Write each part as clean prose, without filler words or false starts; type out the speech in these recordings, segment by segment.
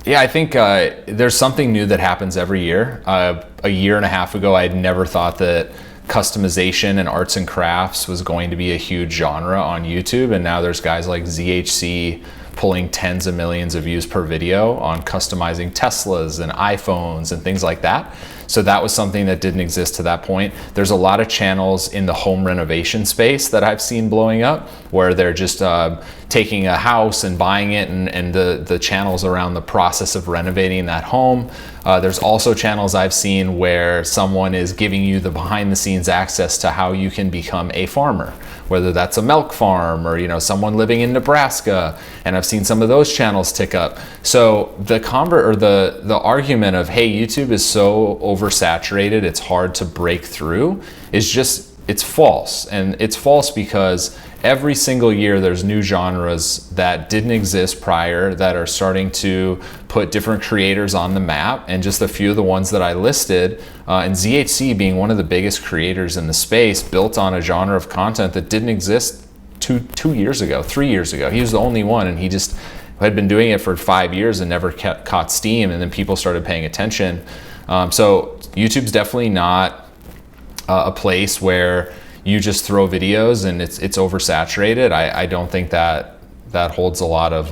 Yeah, I think there's something new that happens every year. A year and a half ago, I had never thought that customization and arts and crafts was going to be a huge genre on YouTube, and now there's guys like ZHC pulling tens of millions of views per video on customizing Teslas and iPhones and things like that. So that was something that didn't exist to that point. There's a lot of channels in the home renovation space that I've seen blowing up where they're just taking a house and buying it, and the channels around the process of renovating that home. There's also channels I've seen where someone is giving you the behind the scenes access to how you can become a farmer, whether that's a milk farm or someone living in Nebraska, and I've seen some of those channels tick up. So the the argument of, hey, YouTube is so oversaturated, it's hard to break through, it's false. And it's false because every single year there's new genres that didn't exist prior that are starting to put different creators on the map. And just a few of the ones that I listed, and ZHC being one of the biggest creators in the space, built on a genre of content that didn't exist 3 years ago. He was the only one, and he just had been doing it for 5 years and never caught steam, and then people started paying attention. So YouTube's definitely not a place where you just throw videos and it's oversaturated. I don't think that holds a lot of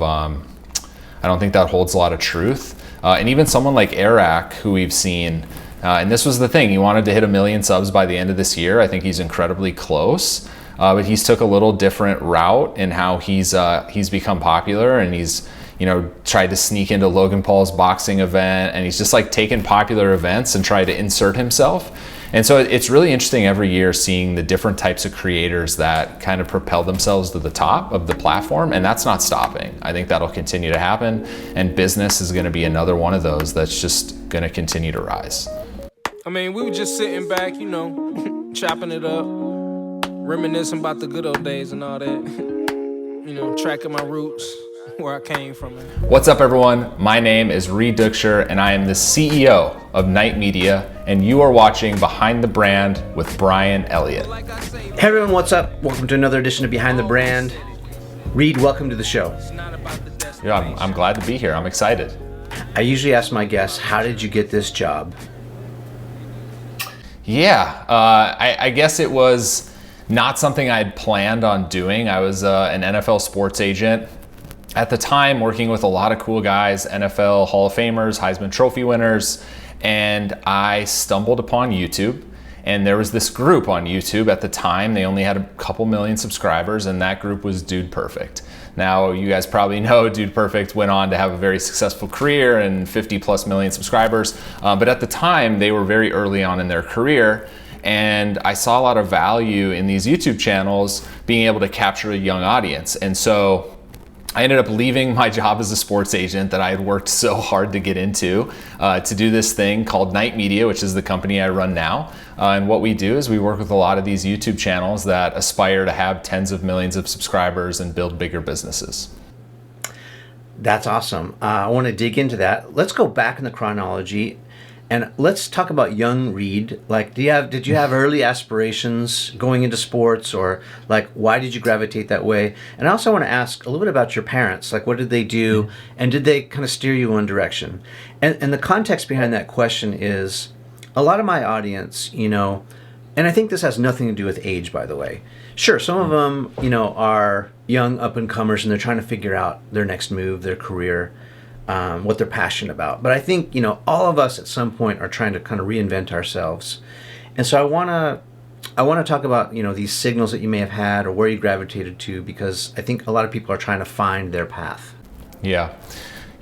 truth. And even someone like Eric, who we've seen, and this was the thing, he wanted to hit 1 million subs by the end of this year. I think he's incredibly close, but he's took a little different route in how he's become popular, and he's tried to sneak into Logan Paul's boxing event, and he's just like taken popular events and tried to insert himself. And so it's really interesting every year seeing the different types of creators that kind of propel themselves to the top of the platform, and that's not stopping. I think that'll continue to happen, and business is going to be another one of those that's just going to continue to rise. I mean, we were just sitting back, chopping it up, reminiscing about the good old days and all that, tracking my roots, where I came from. What's up, everyone? My name is Duchscher, and I am the CEO of Knight Media, and you are watching Behind the Brand with Brian Elliott. Hey everyone, what's up? Welcome to another edition of Behind the Brand. Reed, welcome to the show. Yeah, I'm glad to be here. I'm excited. I usually ask my guests, how did you get this job? Yeah, I guess it was not something I had planned on doing. I was an NFL sports agent at the time, working with a lot of cool guys, NFL Hall of Famers, Heisman Trophy winners, and I stumbled upon YouTube. And there was this group on YouTube at the time. They only had a couple million subscribers, and that group was Dude Perfect. Now, you guys probably know Dude Perfect went on to have a very successful career and 50 plus million subscribers. But at the time, they were very early on in their career. And I saw a lot of value in these YouTube channels being able to capture a young audience. And so I ended up leaving my job as a sports agent that I had worked so hard to get into to do this thing called Knight Media, which is the company I run now. And what we do is we work with a lot of these YouTube channels that aspire to have tens of millions of subscribers and build bigger businesses. That's awesome. I want to dig into that. Let's go back in the chronology and let's talk about young Reed. Like, did you have early aspirations going into sports, or like, why did you gravitate that way? And I also want to ask a little bit about your parents. Like, what did they do, and did they kind of steer you in one direction? And the context behind that question is, a lot of my audience, and I think this has nothing to do with age, by the way. Sure, some of them, are young up-and-comers, and they're trying to figure out their next move, their career, what they're passionate about. But I think, all of us at some point are trying to kind of reinvent ourselves. And so I want to talk about, these signals that you may have had or where you gravitated to, because I think a lot of people are trying to find their path. Yeah.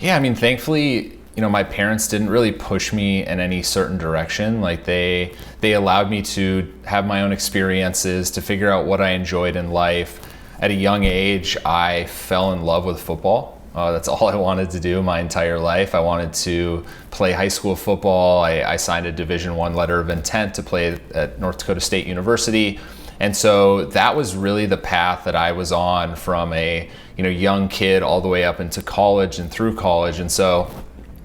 I mean, thankfully, my parents didn't really push me in any certain direction. Like they allowed me to have my own experiences, to figure out what I enjoyed in life. At a young age, I fell in love with football. That's all I wanted to do my entire life. I wanted to play high school football. I signed a Division I letter of intent to play at North Dakota State University. And so that was really the path that I was on from a young kid all the way up into college and through college. And so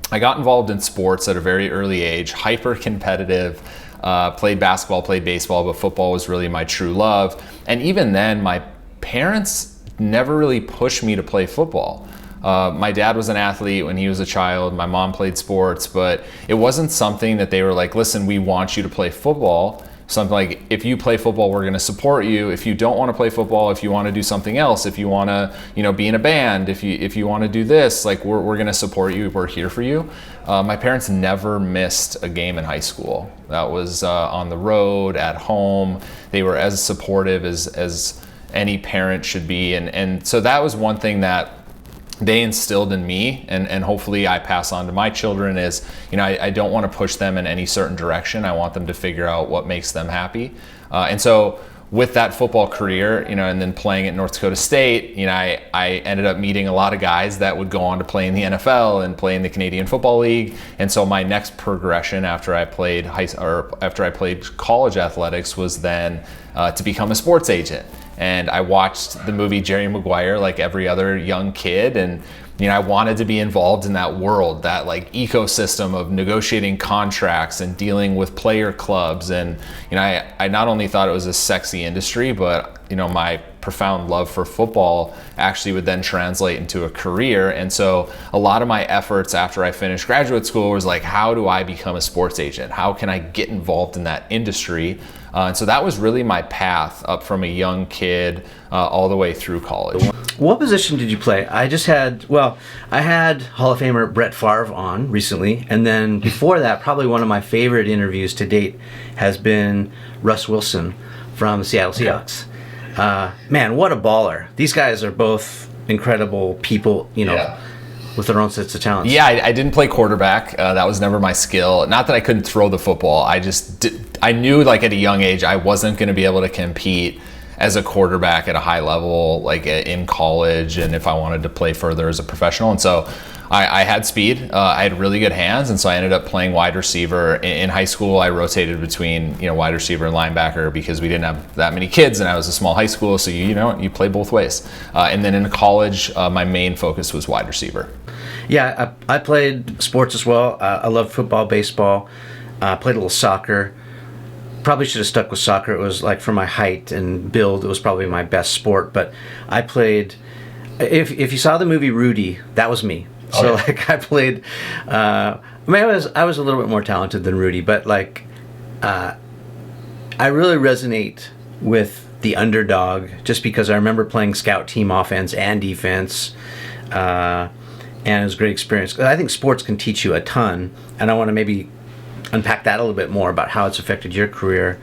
I got involved in sports at a very early age, hyper competitive, played basketball, played baseball, but football was really my true love. And even then, my parents never really pushed me to play football. My dad was an athlete when he was a child. My mom played sports, but it wasn't something that they were like, listen, we want you to play football. Something like, if you play football, we're going to support you. If you don't want to play football, if you want to do something else, if you want to, be in a band, if you want to do this, like we're going to support you. We're here for you. My parents never missed a game in high school. That was on the road, at home. They were as supportive as any parent should be. And so that was one thing that they instilled in me, and hopefully I pass on to my children is, I don't want to push them in any certain direction. I want them to figure out what makes them happy. And so with that football career, and then playing at North Dakota State, I ended up meeting a lot of guys that would go on to play in the NFL and play in the Canadian Football League. And so my next progression after I played college athletics was then to become a sports agent. And I watched the movie Jerry Maguire like every other young kid, and I wanted to be involved in that world, that like ecosystem of negotiating contracts and dealing with player clubs. And I not only thought it was a sexy industry, but my profound love for football actually would then translate into a career. And so a lot of my efforts after I finished graduate school was like, how do I become a sports agent? How can I get involved in that industry? And so that was really my path up from a young kid all the way through college. What position did you play? I had Hall of Famer Brett Favre on recently, and then before that, probably one of my favorite interviews to date has been Russ Wilson from the Seattle Seahawks. Man, what a baller. These guys are both incredible people, with their own sets of talents. Yeah, I didn't play quarterback. That was never my skill. Not that I couldn't throw the football. I knew like at a young age I wasn't going to be able to compete as a quarterback at a high level, like in college, and if I wanted to play further as a professional. And so I had speed. I had really good hands, and so I ended up playing wide receiver. In high school, I rotated between wide receiver and linebacker because we didn't have that many kids, and I was a small high school, so you play both ways. And then in college, my main focus was wide receiver. Yeah, I played sports as well. I loved football, baseball. Played a little soccer. Probably should have stuck with soccer. It was like for my height and build, it was probably my best sport. But I played. If you saw the movie Rudy, that was me. Oh, so yeah. Like I played. I was a little bit more talented than Rudy, but like, I really resonate with the underdog just because I remember playing scout team offense and defense. And it was a great experience. I think sports can teach you a ton, and I want to maybe unpack that a little bit more about how it's affected your career.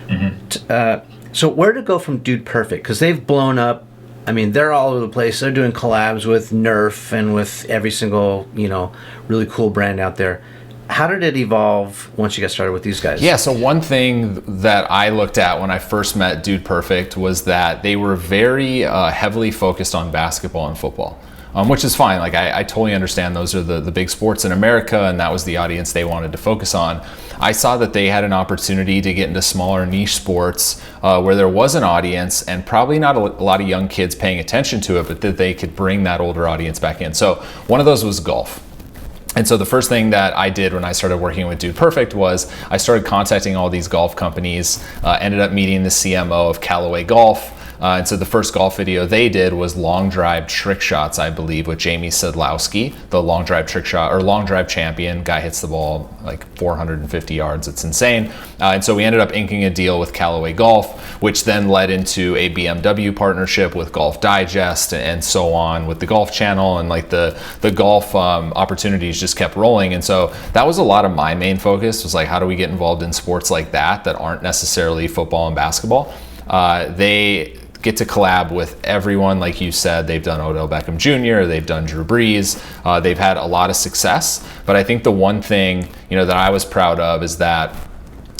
Mm-hmm. So where to go from Dude Perfect? Because they've blown up. I mean, they're all over the place. They're doing collabs with Nerf and with every single, really cool brand out there. How did it evolve once you got started with these guys? Yeah, so one thing that I looked at when I first met Dude Perfect was that they were very heavily focused on basketball and football. Which is fine. Like I totally understand those are the big sports in America, and that was the audience they wanted to focus on. I saw that they had an opportunity to get into smaller niche sports where there was an audience and probably not a lot of young kids paying attention to it, but that they could bring that older audience back in. So one of those was golf. And so the first thing that I did when I started working with Dude Perfect was I started contacting all these golf companies, ended up meeting the CMO of Callaway Golf. And so the first golf video they did was long drive trick shots, I believe, with Jamie Sedlowski, the long drive trick shot or long drive champion. Guy hits the ball like 450 yards. It's insane. And so we ended up inking a deal with Callaway Golf, which then led into a BMW partnership with Golf Digest and so on with the Golf Channel, and like the golf opportunities just kept rolling. And so that was a lot of my main focus, was like, how do we get involved in sports like that aren't necessarily football and basketball? They get to collab with everyone. Like you said, they've done Odell Beckham Jr., they've done Drew Brees, they've had a lot of success. But I think the one thing that I was proud of is that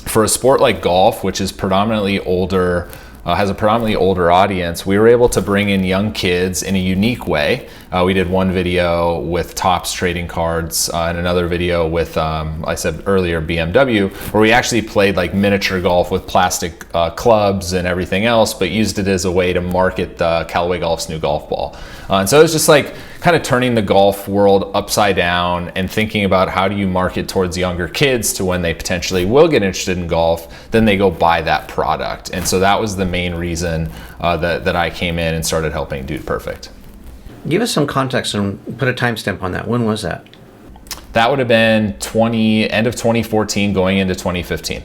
for a sport like golf, which is predominantly older, has a predominantly older audience, we were able to bring in young kids in a unique way. We did one video with Topps trading cards and another video with, I said earlier, BMW, where we actually played like miniature golf with plastic clubs and everything else, but used it as a way to market Callaway Golf's new golf ball. And so it was just like kind of turning the golf world upside down and thinking about how do you market towards younger kids to when they potentially will get interested in golf, then they go buy that product. And so that was the main reason that I came in and started helping Dude Perfect. Give us some context and put a timestamp on that. When was that? That would have been end of 2014 going into 2015.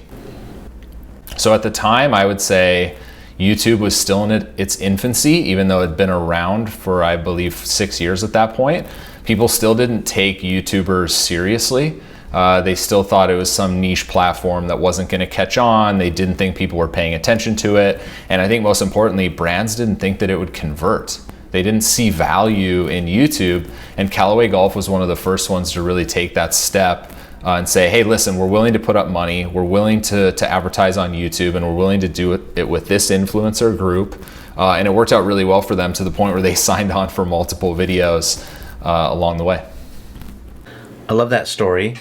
So at the time, I would say YouTube was still in its infancy, even though it had been around for, I believe, 6 years at that point. People still didn't take YouTubers seriously. They still thought it was some niche platform that wasn't going to catch on. They didn't think people were paying attention to it. And I think most importantly, brands didn't think that it would convert. They didn't see value in YouTube. And Callaway Golf was one of the first ones to really take that step and say, hey, listen, we're willing to put up money. We're willing to advertise on YouTube, and we're willing to do it with this influencer group. And it worked out really well for them to the point where they signed on for multiple videos along the way. I love that story.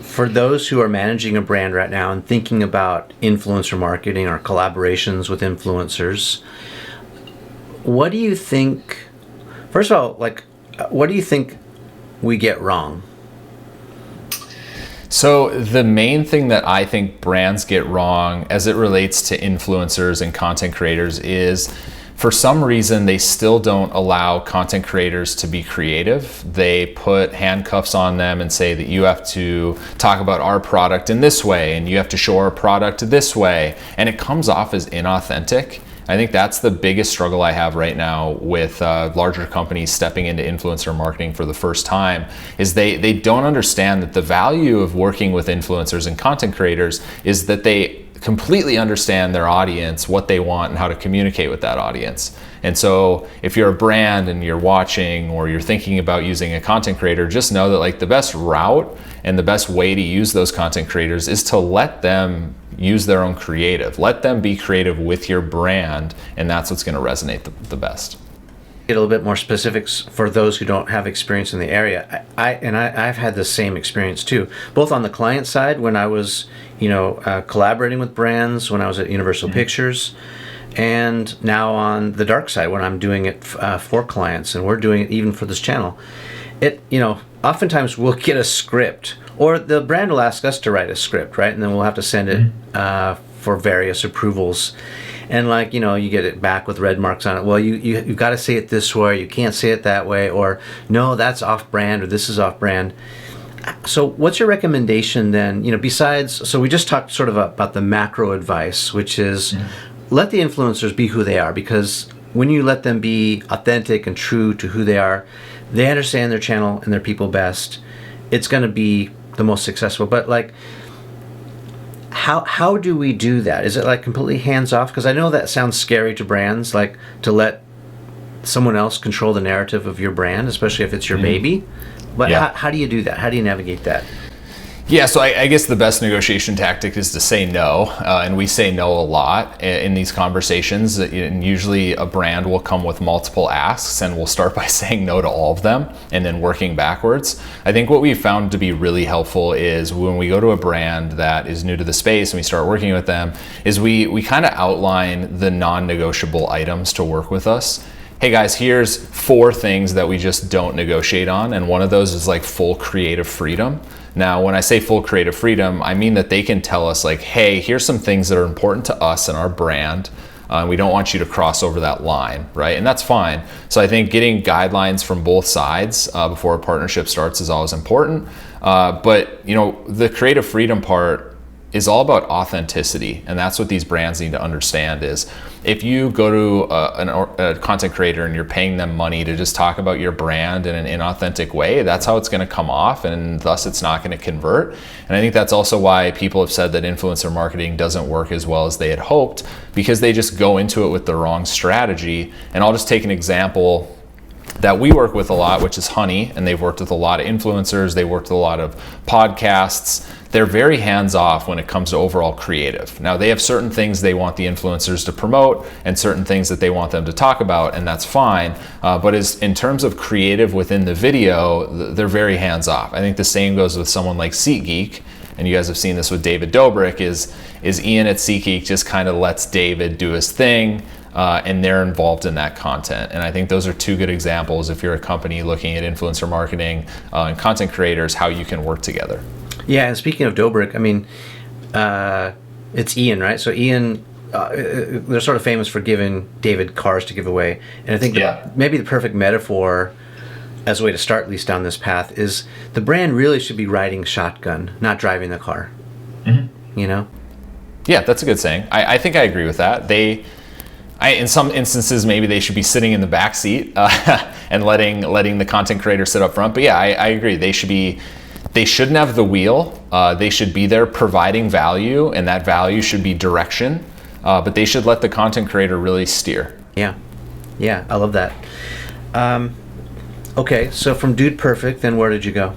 For those who are managing a brand right now and thinking about influencer marketing or collaborations with influencers, what do you think, first of all, what do you think we get wrong? So the main thing that I think brands get wrong as it relates to influencers and content creators is, for some reason, they still don't allow content creators to be creative. They put handcuffs on them and say that you have to talk about our product in this way and you have to show our product this way. And it comes off as inauthentic. I think that's the biggest struggle I have right now with larger companies stepping into influencer marketing for the first time, is they don't understand that the value of working with influencers and content creators is that they completely understand their audience, what they want, and how to communicate with that audience. And so if you're a brand and you're watching or you're thinking about using a content creator, just know that like the best route and the best way to use those content creators is to let them use their own creative. Let them be creative with your brand, and that's what's going to resonate the best. Get a little bit more specifics for those who don't have experience in the area. I've had the same experience too, both on the client side when I was, collaborating with brands when I was at Universal Pictures, and now on the dark side when I'm doing it for clients, and we're doing it even for this channel. Oftentimes we'll get a script, or the brand will ask us to write a script, right? And then we'll have to send it for various approvals. And you get it back with red marks on it. Well, you've got to say it this way, you can't say it that way, or no, that's off-brand, or this is off-brand. So what's your recommendation then, besides, so we just talked sort of about the macro advice, which is let the influencers be who they are, because when you let them be authentic and true to who they are, they understand their channel and their people best. It's going to be the most successful. But how do we do that? Is it completely hands off? Because I know that sounds scary to brands, to let someone else control the narrative of your brand, especially if it's your baby. But how do you do that? How do you navigate that? Yeah, so I guess the best negotiation tactic is to say no, and we say no a lot in these conversations. And usually a brand will come with multiple asks, and we'll start by saying no to all of them and then working backwards. I think what we found to be really helpful is when we go to a brand that is new to the space and we start working with them, is we kind of outline the non-negotiable items to work with us. Hey guys, here's 4 things that we just don't negotiate on, and one of those is full creative freedom. Now, when I say full creative freedom, I mean that they can tell us hey, here's some things that are important to us and our brand. We don't want you to cross over that line, right? And that's fine. So I think getting guidelines from both sides before a partnership starts is always important. But the creative freedom part is all about authenticity, and that's what these brands need to understand. Is if you go to a content creator and you're paying them money to just talk about your brand in an inauthentic way, that's how it's going to come off, and thus it's not going to convert. And I think that's also why people have said that influencer marketing doesn't work as well as they had hoped, because they just go into it with the wrong strategy. And I'll just take an example that we work with a lot, which is Honey, and they've worked with a lot of influencers, they worked with a lot of podcasts. They're very hands-off when it comes to overall creative. Now, they have certain things they want the influencers to promote and certain things that they want them to talk about, and that's fine. But in terms of creative within the video, they're very hands-off. I think the same goes with someone like SeatGeek, and you guys have seen this with David Dobrik, is Ian at SeatGeek just kind of lets David do his thing, and they're involved in that content. And I think those are 2 good examples, if you're a company looking at influencer marketing and content creators, how you can work together. Yeah, and speaking of Dobrik, it's Ian, right? So Ian they're sort of famous for giving David cars to give away, and I think maybe the perfect metaphor as a way to start at least down this path is the brand really should be riding shotgun, not driving the car. You know? Yeah, that's a good saying. I think I agree with that. In some instances, maybe they should be sitting in the back seat and letting the content creator sit up front. But yeah, I agree. They shouldn't have the wheel. They should be there providing value, and that value should be direction. But they should let the content creator really steer. Yeah, I love that. Okay, so from Dude Perfect, then where did you go?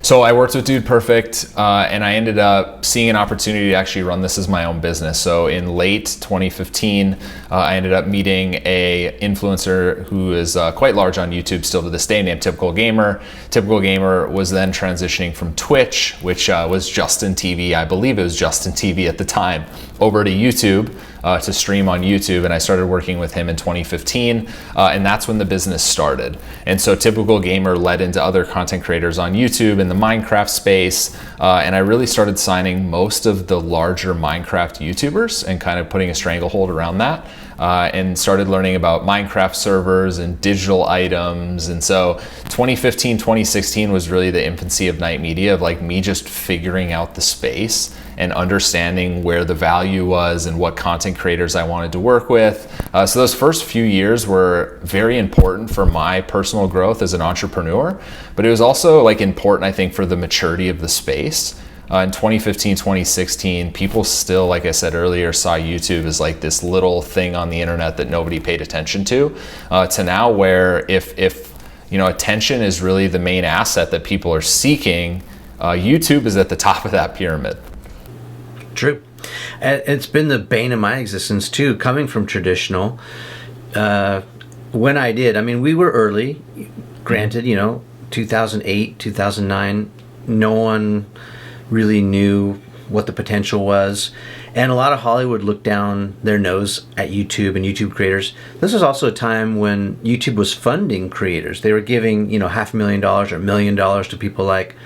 So I worked with Dude Perfect, and I ended up seeing an opportunity to actually run this as my own business. So in late 2015, I ended up meeting a influencer who is quite large on YouTube still to this day, named Typical Gamer. Typical Gamer was then transitioning from Twitch, which was Justin TV, I believe it was Justin TV at the time, over to YouTube. To stream on YouTube, and I started working with him in 2015, and that's when the business started. And so Typical Gamer led into other content creators on YouTube in the Minecraft space, and I really started signing most of the larger Minecraft YouTubers and kind of putting a stranglehold around that, and started learning about Minecraft servers and digital items. And so 2015, 2016 was really the infancy of Night Media, of like me just figuring out the space and understanding where the value was and what content creators I wanted to work with. So those first few years were very important for my personal growth as an entrepreneur, but it was also like important, I think, for the maturity of the space. In 2015, 2016, people still, like I said earlier, saw YouTube as like this little thing on the internet that nobody paid attention to now where if attention is really the main asset that people are seeking, YouTube is at the top of that pyramid. True. And it's been the bane of my existence too, coming from traditional. When I did, I mean, we were early, granted, 2008, 2009, no one really knew what the potential was. And a lot of Hollywood looked down their nose at YouTube and YouTube creators. This was also a time when YouTube was funding creators. They were giving, $500,000 or $1 million to people like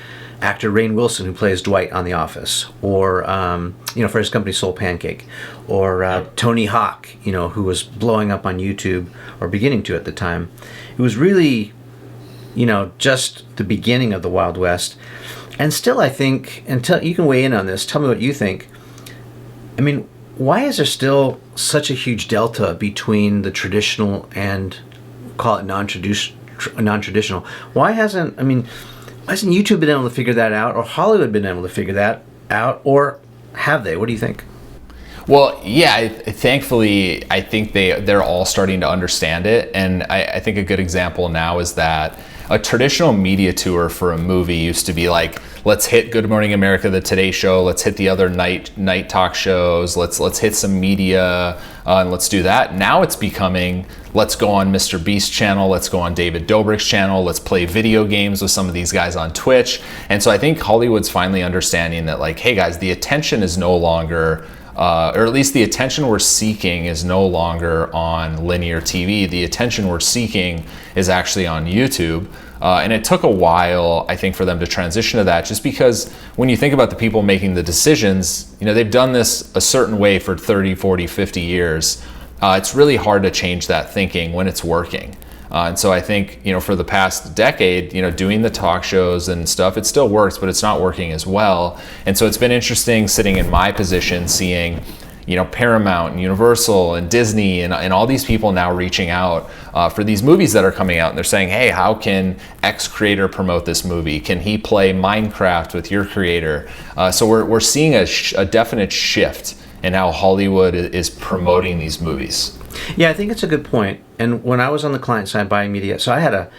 actor Rainn Wilson, who plays Dwight on The Office, or for his company Soul Pancake, or Tony Hawk, who was blowing up on YouTube, or beginning to at the time. It was really, just the beginning of the Wild West. And still, I think, and you can weigh in on this, tell me what you think. I mean, why is there still such a huge delta between the traditional and, call it non-traditional? Why hasn't YouTube been able to figure that out, or Hollywood been able to figure that out, or have they? What do you think? Well, yeah, thankfully, I think they're all starting to understand it. And I think a good example now is that a traditional media tour for a movie used to be like, let's hit Good Morning America, the Today Show, let's hit the other night talk shows, let's hit some media, and let's do that. Now it's becoming, let's go on Mr. Beast channel, let's go on David Dobrik's channel, let's play video games with some of these guys on Twitch. And so I think Hollywood's finally understanding that, like, hey guys, the attention is no longer, or at least the attention we're seeking is no longer on linear TV. The attention we're seeking is actually on YouTube. And it took a while, I think, for them to transition to that, just because when you think about the people making the decisions, they've done this a certain way for 30, 40, 50 years. It's really hard to change that thinking when it's working. And so I think, for the past decade, doing the talk shows and stuff, it still works, but it's not working as well. And so it's been interesting sitting in my position, seeing, Paramount and Universal and Disney and all these people now reaching out for these movies that are coming out. And they're saying, hey, how can X creator promote this movie? Can he play Minecraft with your creator? So we're seeing a definite shift in how Hollywood is promoting these movies. Yeah, I think it's a good point. And when I was on the client side buying media, so I had a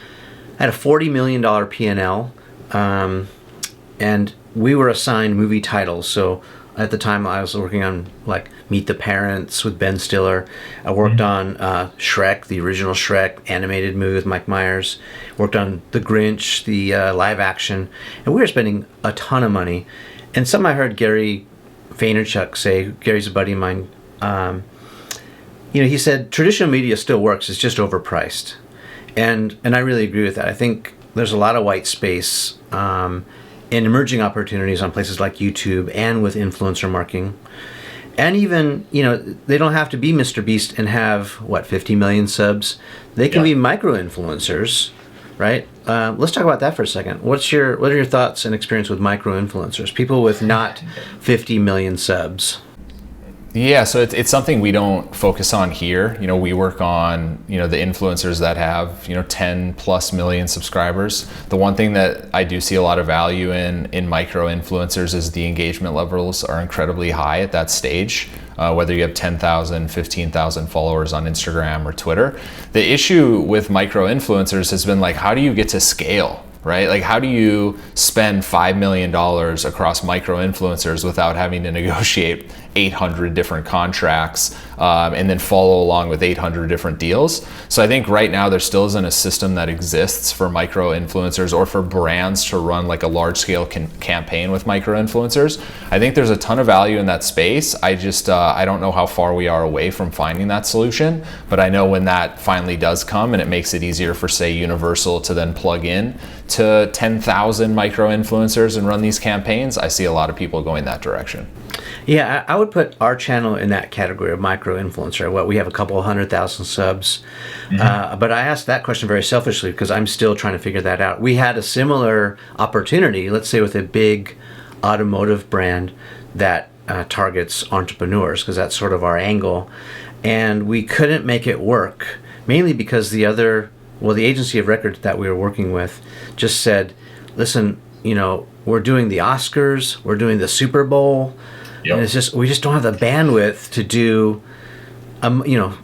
$40 million P&L, and we were assigned movie titles. So at the time, I was working on like Meet the Parents with Ben Stiller. I worked on Shrek, the original Shrek animated movie with Mike Myers. Worked on The Grinch, the live action, and we were spending a ton of money. And something I heard Gary Vaynerchuk say, Gary's a buddy of mine. He said traditional media still works. It's just overpriced, and I really agree with that. I think there's a lot of white space and emerging opportunities on places like YouTube and with influencer marketing. And even, they don't have to be Mr. Beast and have, 50 million subs. They can be micro-influencers, right? Let's talk about that for a second. What are your thoughts and experience with micro-influencers? People with not 50 million subs. Yeah, so it's something we don't focus on here. We work on, the influencers that have, 10 plus million subscribers. The one thing that I do see a lot of value in micro influencers is the engagement levels are incredibly high at that stage. Whether you have 10,000, 15,000 followers on Instagram or Twitter. The issue with micro influencers has been how do you get to scale? Right? How do you spend $5 million across micro influencers without having to negotiate 800 different contracts and then follow along with 800 different deals? So I think right now there still isn't a system that exists for micro influencers or for brands to run a large scale campaign with micro influencers. I think there's a ton of value in that space. I just, I don't know how far we are away from finding that solution, but I know when that finally does come and it makes it easier for, say, Universal to then plug in to 10,000 micro influencers and run these campaigns, I see a lot of people going that direction. Yeah, I would put our channel in that category of micro influencer. We have a couple 100,000 subs. But I asked that question very selfishly because I'm still trying to figure that out. We had a similar opportunity, let's say with a big automotive brand that targets entrepreneurs, because that's sort of our angle. And we couldn't make it work, mainly because the agency of record that we were working with just said, listen, we're doing the Oscars, we're doing the Super Bowl, and we just don't have the bandwidth to do,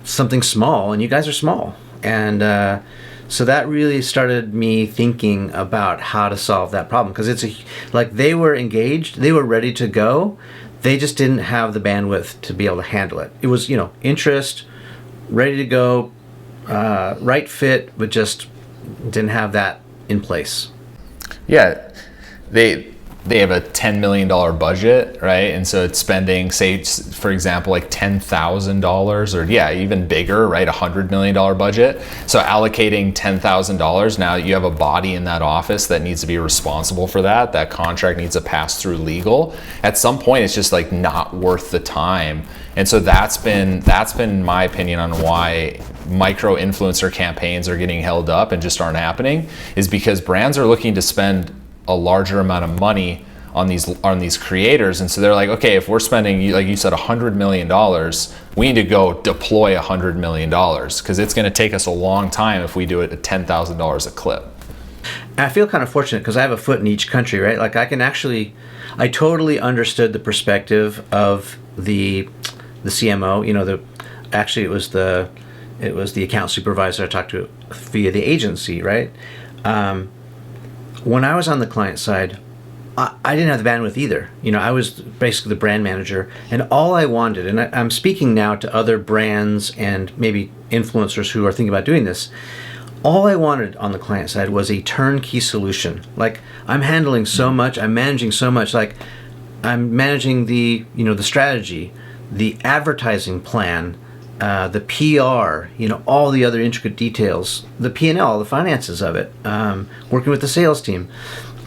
something small, and you guys are small. And so that really started me thinking about how to solve that problem, because they were engaged, they were ready to go, they just didn't have the bandwidth to be able to handle it. It was, interest, ready to go, right fit, but just didn't have that in place. Yeah, they have a $10 million budget, right? And so it's spending, say, for example, $10,000 or even bigger, right? $100 million budget. So allocating $10,000, now you have a body in that office that needs to be responsible for that. That contract needs to pass through legal. At some point, it's just not worth the time. And so that's been my opinion on why micro influencer campaigns are getting held up and just aren't happening, is because brands are looking to spend a larger amount of money on these creators, and so they're like, okay, if we're spending, like you said, $100 million, we need to go deploy $100 million because it's going to take us a long time if we do it at $10,000 a clip. And I feel kind of fortunate because I have a foot in each country, right? I totally understood the perspective of the CMO. It was the account supervisor I talked to via the agency, right? When I was on the client side, I didn't have the bandwidth either. I was basically the brand manager, and all I wanted, and I'm speaking now to other brands and maybe influencers who are thinking about doing this, all I wanted on the client side was a turnkey solution. I'm handling so much, I'm managing so much, I'm managing the strategy, the advertising plan, the PR, all the other intricate details, the P&L, the finances of it, working with the sales team.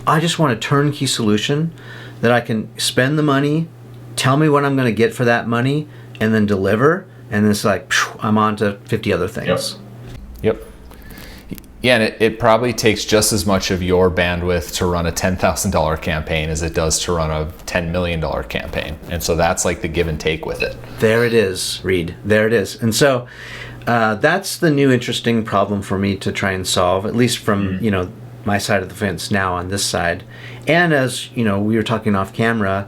I just want a turnkey solution that I can spend the money, tell me what I'm going to get for that money, and then deliver. And it's I'm on to 50 other things. Yep. Yeah, and it probably takes just as much of your bandwidth to run a $10,000 campaign as it does to run a $10 million campaign. And so that's the give and take with it. There it is, Reed. There it is. And so that's the new interesting problem for me to try and solve, at least from, my side of the fence now on this side. And as, we were talking off camera,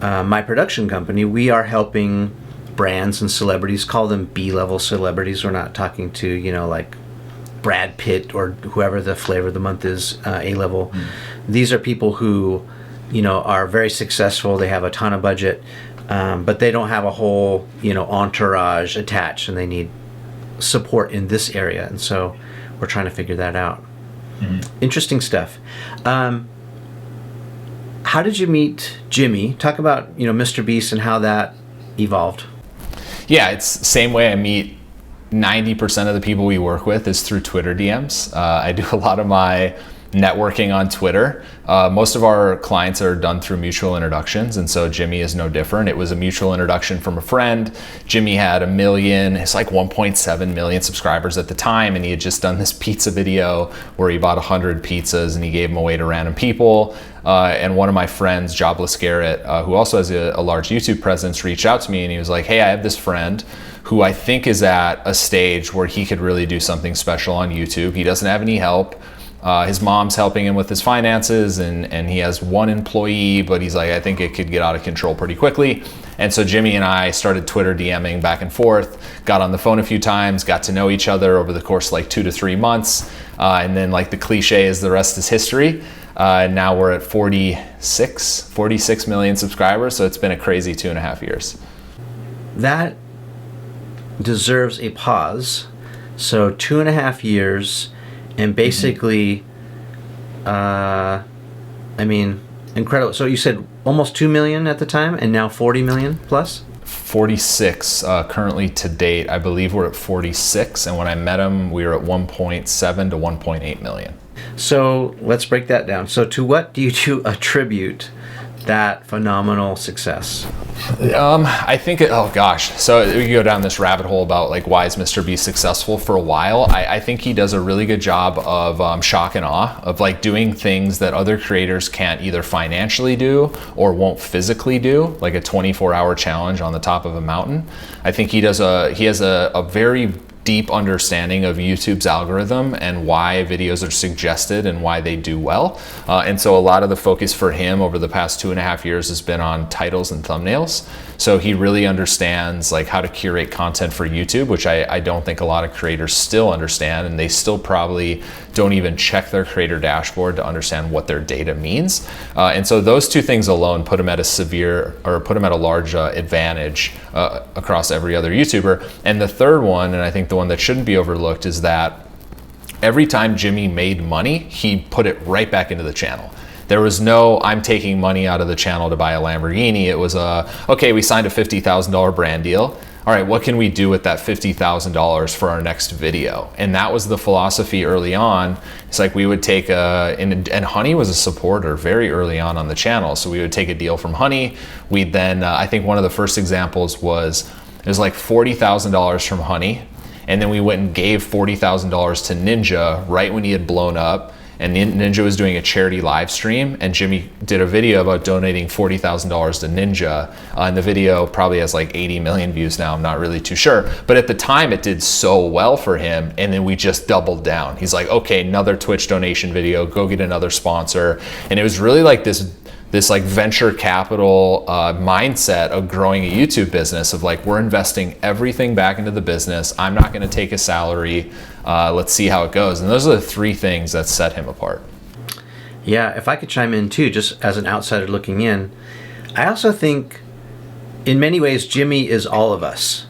my production company, we are helping brands and celebrities, call them B-level celebrities. We're not talking to, Brad Pitt or whoever the flavor of the month is, A-level. These are people who, are very successful. They have a ton of budget, but they don't have a whole, entourage attached, and they need support in this area. And so we're trying to figure that out. Interesting stuff. How did you meet Jimmy? Talk about, Mr. Beast and how that evolved. Yeah, it's the same way I meet 90% of the people we work with is through Twitter DMs. I do a lot of my networking on Twitter. Most of our clients are done through mutual introductions, and so Jimmy is no different. It was a mutual introduction from a friend. Jimmy had 1.7 million subscribers at the time, and he had just done this pizza video where he bought 100 pizzas and he gave them away to random people. And one of my friends, Jobless Garrett, who also has a large YouTube presence, reached out to me and he was like, hey, I have this friend who I think is at a stage where he could really do something special on YouTube. He doesn't have any help. His mom's helping him with his finances, and he has one employee, but he's like, I think it could get out of control pretty quickly. And so Jimmy and I started Twitter DMing back and forth, got on the phone a few times, got to know each other over the course of like 2 to 3 months. And then like the cliche is the rest is history. And now we're at 46 million subscribers. So it's been a crazy 2.5 years. That deserves a pause. So 2.5 years. And basically, I mean, incredible. So you said almost 2 million at the time, and now 40 million plus? 46 currently to date. I believe we're at 46, and when I met him, we were at 1.7 to 1.8 million. So let's break that down. So to what do you attribute that phenomenal success? I think, oh gosh, so we can go down this rabbit hole about like why is Mr. Beast successful for a while. I think he does a really good job of shock and awe, of like doing things that other creators can't either financially do or won't physically do, like a 24-hour challenge on the top of a mountain. I think he has a very deep understanding of YouTube's algorithm and why videos are suggested and why they do well. And so a lot of the focus for him over the past 2.5 years has been on titles and thumbnails. So he really understands like how to curate content for YouTube, which I don't think a lot of creators still understand, and they still probably don't even check their creator dashboard to understand what their data means. And so those two things alone put him at a large advantage across every other YouTuber. And the third one, and I think the one that shouldn't be overlooked, is that every time Jimmy made money, he put it right back into the channel. There was no, I'm taking money out of the channel to buy a Lamborghini. It was okay, we signed a $50,000 brand deal. All right, what can we do with that $50,000 for our next video? And that was the philosophy early on. It's like we would take and Honey was a supporter very early on the channel. So we would take a deal from Honey. We'd then, I think one of the first examples was, it was like $40,000 from Honey. And then we went and gave $40,000 to Ninja right when he had blown up. And Ninja was doing a charity live stream, and Jimmy did a video about donating $40,000 to Ninja. And the video probably has like 80 million views now. I'm not really too sure. But at the time, it did so well for him. And then we just doubled down. He's like, okay, another Twitch donation video, go get another sponsor. And it was really like this like venture capital mindset of growing a YouTube business of like, we're investing everything back into the business. I'm not going to take a salary. Let's see how it goes. And those are the three things that set him apart. Yeah, if I could chime in too, just as an outsider looking in, I also think in many ways Jimmy is all of us.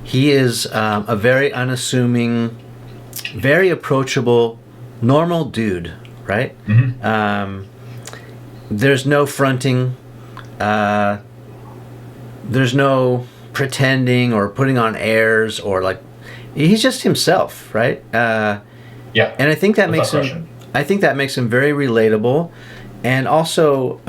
He is a very unassuming, very approachable, normal dude, right? Mm-hmm. There's no fronting, there's no pretending or putting on airs, or like, he's just himself, right? Yeah. And I think that makes him very relatable, and also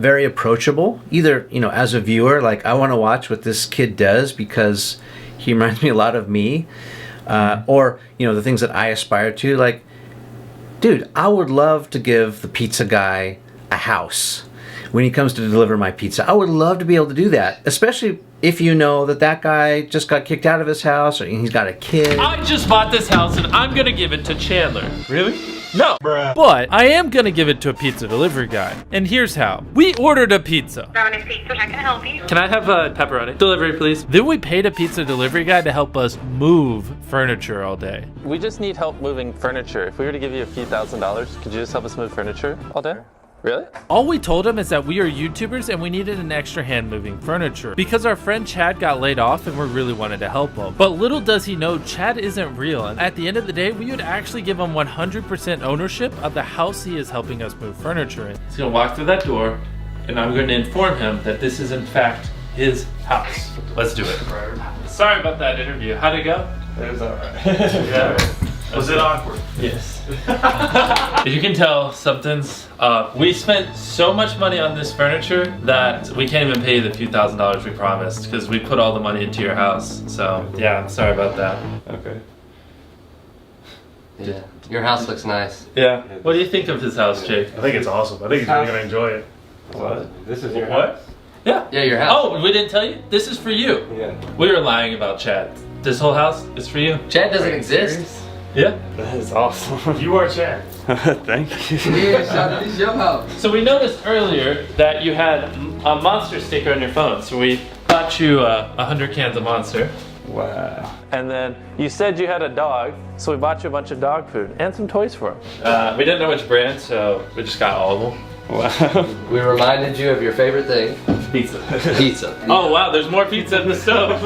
very approachable. Either, as a viewer, like, I want to watch what this kid does because he reminds me a lot of me, or the things that I aspire to. Like, dude, I would love to give the pizza guy a house when he comes to deliver my pizza. I would love to be able to do that, especially if you know that guy just got kicked out of his house, or he's got a kid. I just bought this house and I'm gonna give it to Chandler. Really? No. Bruh. But I am gonna give it to a pizza delivery guy. And here's how. We ordered a pizza. Rowan Pizza, how can I help you? Can I have a pepperoni delivery, please? Then we paid a pizza delivery guy to help us move furniture all day. We just need help moving furniture. If we were to give you a few $1,000s, could you just help us move furniture all day? Really? All we told him is that we are YouTubers and we needed an extra hand moving furniture because our friend Chad got laid off and we really wanted to help him. But little does he know, Chad isn't real, and at the end of the day, we would actually give him 100% ownership of the house he is helping us move furniture in. He's gonna walk through that door, and I'm gonna inform him that this is in fact his house. Let's do it. Sorry about that interview. How'd it go? It was alright. Yeah. Was it awkward? Yes. You can tell something's up. We spent so much money on this furniture that we can't even pay the few $1,000s we promised because we put all the money into your house. So yeah, I'm sorry about that. Okay. Yeah. Your house looks nice. Yeah. What do you think of his house, Jake? I think it's awesome. I think he's really gonna enjoy it. What? This is your What? Yeah. Yeah, your house. Oh, we didn't tell you? This is for you. Yeah. We were lying about Chad. This whole house is for you. Chad doesn't exist. Yeah. That is awesome. You are Chad. Thank you. Yeah, shout this is your house. So we noticed earlier that you had a Monster sticker on your phone. So we bought you 100 cans of Monster. Wow. And then you said you had a dog, so we bought you a bunch of dog food and some toys for him. We didn't know which brand, so we just got all of them. Wow. We reminded you of your favorite thing. Pizza. Pizza. Oh wow, there's more pizza in the stove.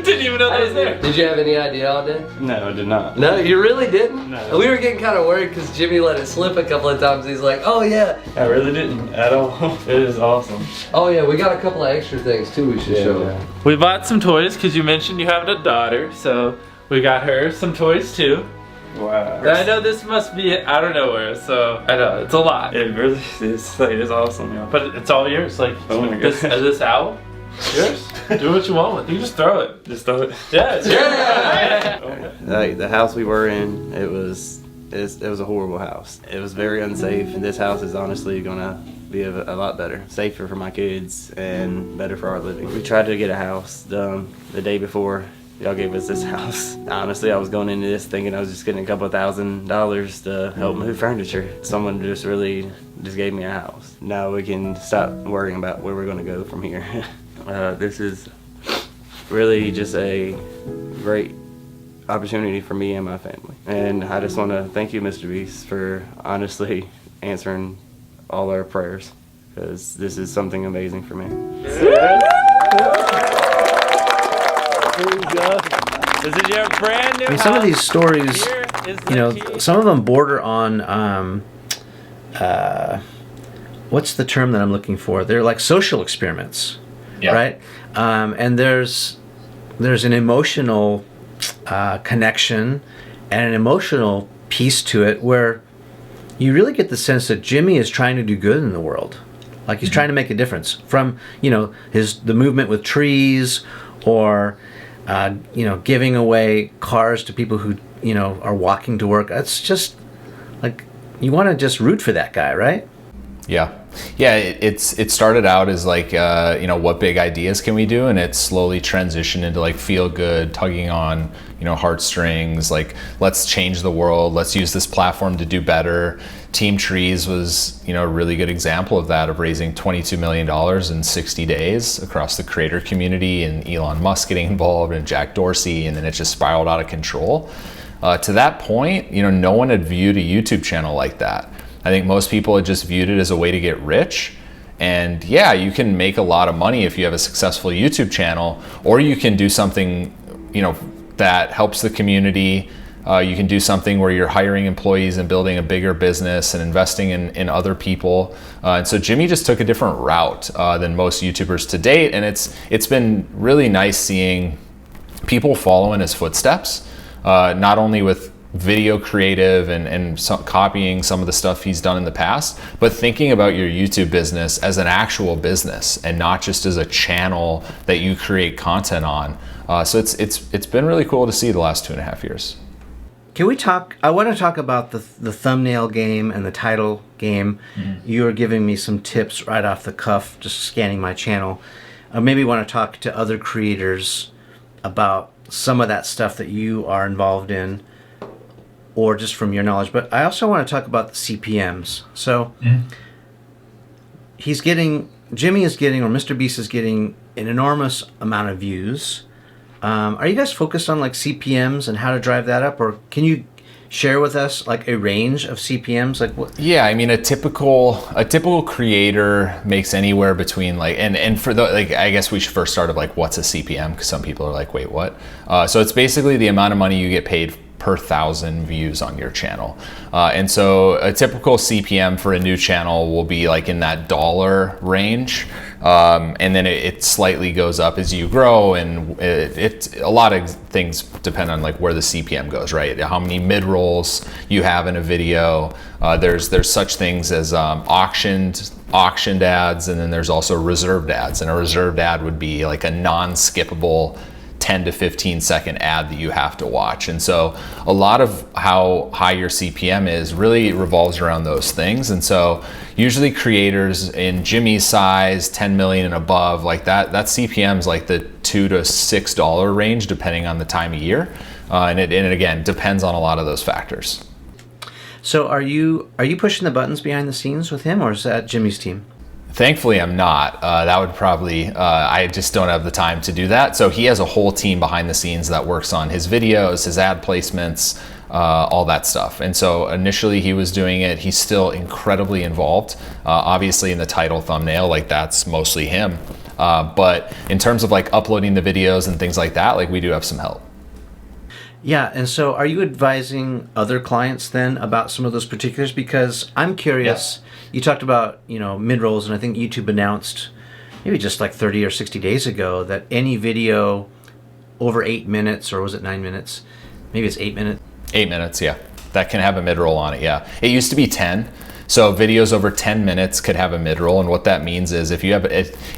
Didn't even know that was there. Did you have any idea all day? No, I did not. No, you really didn't? No. We were getting kind of worried because Jimmy let it slip a couple of times. He's like, oh yeah. I really didn't at all. It is awesome. Oh yeah, we got a couple of extra things too we should show them. We bought some toys because you mentioned you have a daughter, so we got her some toys too. Wow. I know this must be out of nowhere, so I know it's a lot. It really is. Like, it's awesome, yeah. But it's all yours. Like Oh my this, God. this owl, yours. Do what you want with. You just throw it. Just throw it. Yeah, it's Yeah. Like the house we were in, it was a horrible house. It was very unsafe, and this house is honestly gonna be a lot better, safer for my kids, and better for our living. We tried to get a house done the day before y'all gave us this house. Honestly, I was going into this thinking I was just getting a couple of $1,000s to help move furniture. Someone just really just gave me a house. Now we can stop worrying about where we're gonna go from here. This is really just a great opportunity for me and my family. And I just want to thank you, Mr. Beast, for honestly answering all our prayers, because this is something amazing for me. This is your brand new I mean, some of these stories, Here is the you know, key. some of them border on what's the term that I'm looking for? They're like social experiments, right? And there's an emotional connection and an emotional piece to it where you really get the sense that Jimmy is trying to do good in the world. Like he's trying to make a difference from, you know, the movement with trees, or you know, giving away cars to people who, you know, are walking to work. It's just like you want to just root for that guy, right? Yeah. It started out as like, you know, what big ideas can we do? And it slowly transitioned into like feel good, tugging on, you know, heartstrings, like let's change the world. Let's use this platform to do better. Team Trees was, you know, a really good example of that, of raising $22 million in 60 days across the creator community, and Elon Musk getting involved and Jack Dorsey. And then it just spiraled out of control. To that point, you know, no one had viewed a YouTube channel like that. I think most people had just viewed it as a way to get rich. And yeah, you can make a lot of money if you have a successful YouTube channel, or you can do something, you know, that helps the community. You can do something where you're hiring employees and building a bigger business and investing in other people. And so Jimmy just took a different route than most YouTubers to date. And it's been really nice seeing people follow in his footsteps, not only with video creative and copying some of the stuff he's done in the past, but thinking about your YouTube business as an actual business and not just as a channel that you create content on. So it's been really cool to see the last 2.5 years. Can we talk? I want to talk about the thumbnail game and the title game. You are giving me some tips right off the cuff, just scanning my channel. Maybe want to talk to other creators about some of that stuff that you are involved in, or just from your knowledge. But I also want to talk about the CPMs. So Jimmy is getting, or Mr. Beast is getting, an enormous amount of views. Are you guys focused on like CPMs and how to drive that up, or can you share with us like a range of CPMs? Like what? Yeah, I mean a typical creator makes anywhere between like, and for the, like, I guess we should first start with like what's a CPM, because some people are like, wait, what? So it's basically the amount of money you get paid per 1,000 views on your channel. And so a typical CPM for a new channel will be like in that dollar range. and then it slightly goes up as you grow, and a lot of things depend on like where the CPM goes, right? How many mid-rolls you have in a video. There's such things as auctioned ads, and then there's also reserved ads, and a reserved ad would be like a non-skippable 10 to 15 second ad that you have to watch. And so a lot of how high your CPM is really revolves around those things. And so usually creators in Jimmy's size, 10 million and above, like that CPM is like the $2 to $6 range depending on the time of year. And it again depends on a lot of those factors. So are you pushing the buttons behind the scenes with him, or is that Jimmy's team? Thankfully, I'm not. That would probably, I just don't have the time to do that. So he has a whole team behind the scenes that works on his videos, his ad placements, all that stuff. And so initially he was doing it. He's still incredibly involved. Obviously in the title thumbnail, like that's mostly him. But in terms of like uploading the videos and things like that, like we do have some help. Yeah, and so are you advising other clients then about some of those particulars? Because I'm curious. Yeah. You talked about, mid-rolls, and I think YouTube announced maybe just like 30 or 60 days ago that any video over 8 minutes, or was it 9 minutes? Maybe it's 8 minutes. 8 minutes, yeah. That can have a mid-roll on it, yeah. It used to be 10. So videos over 10 minutes could have a mid-roll, and what that means is if you have,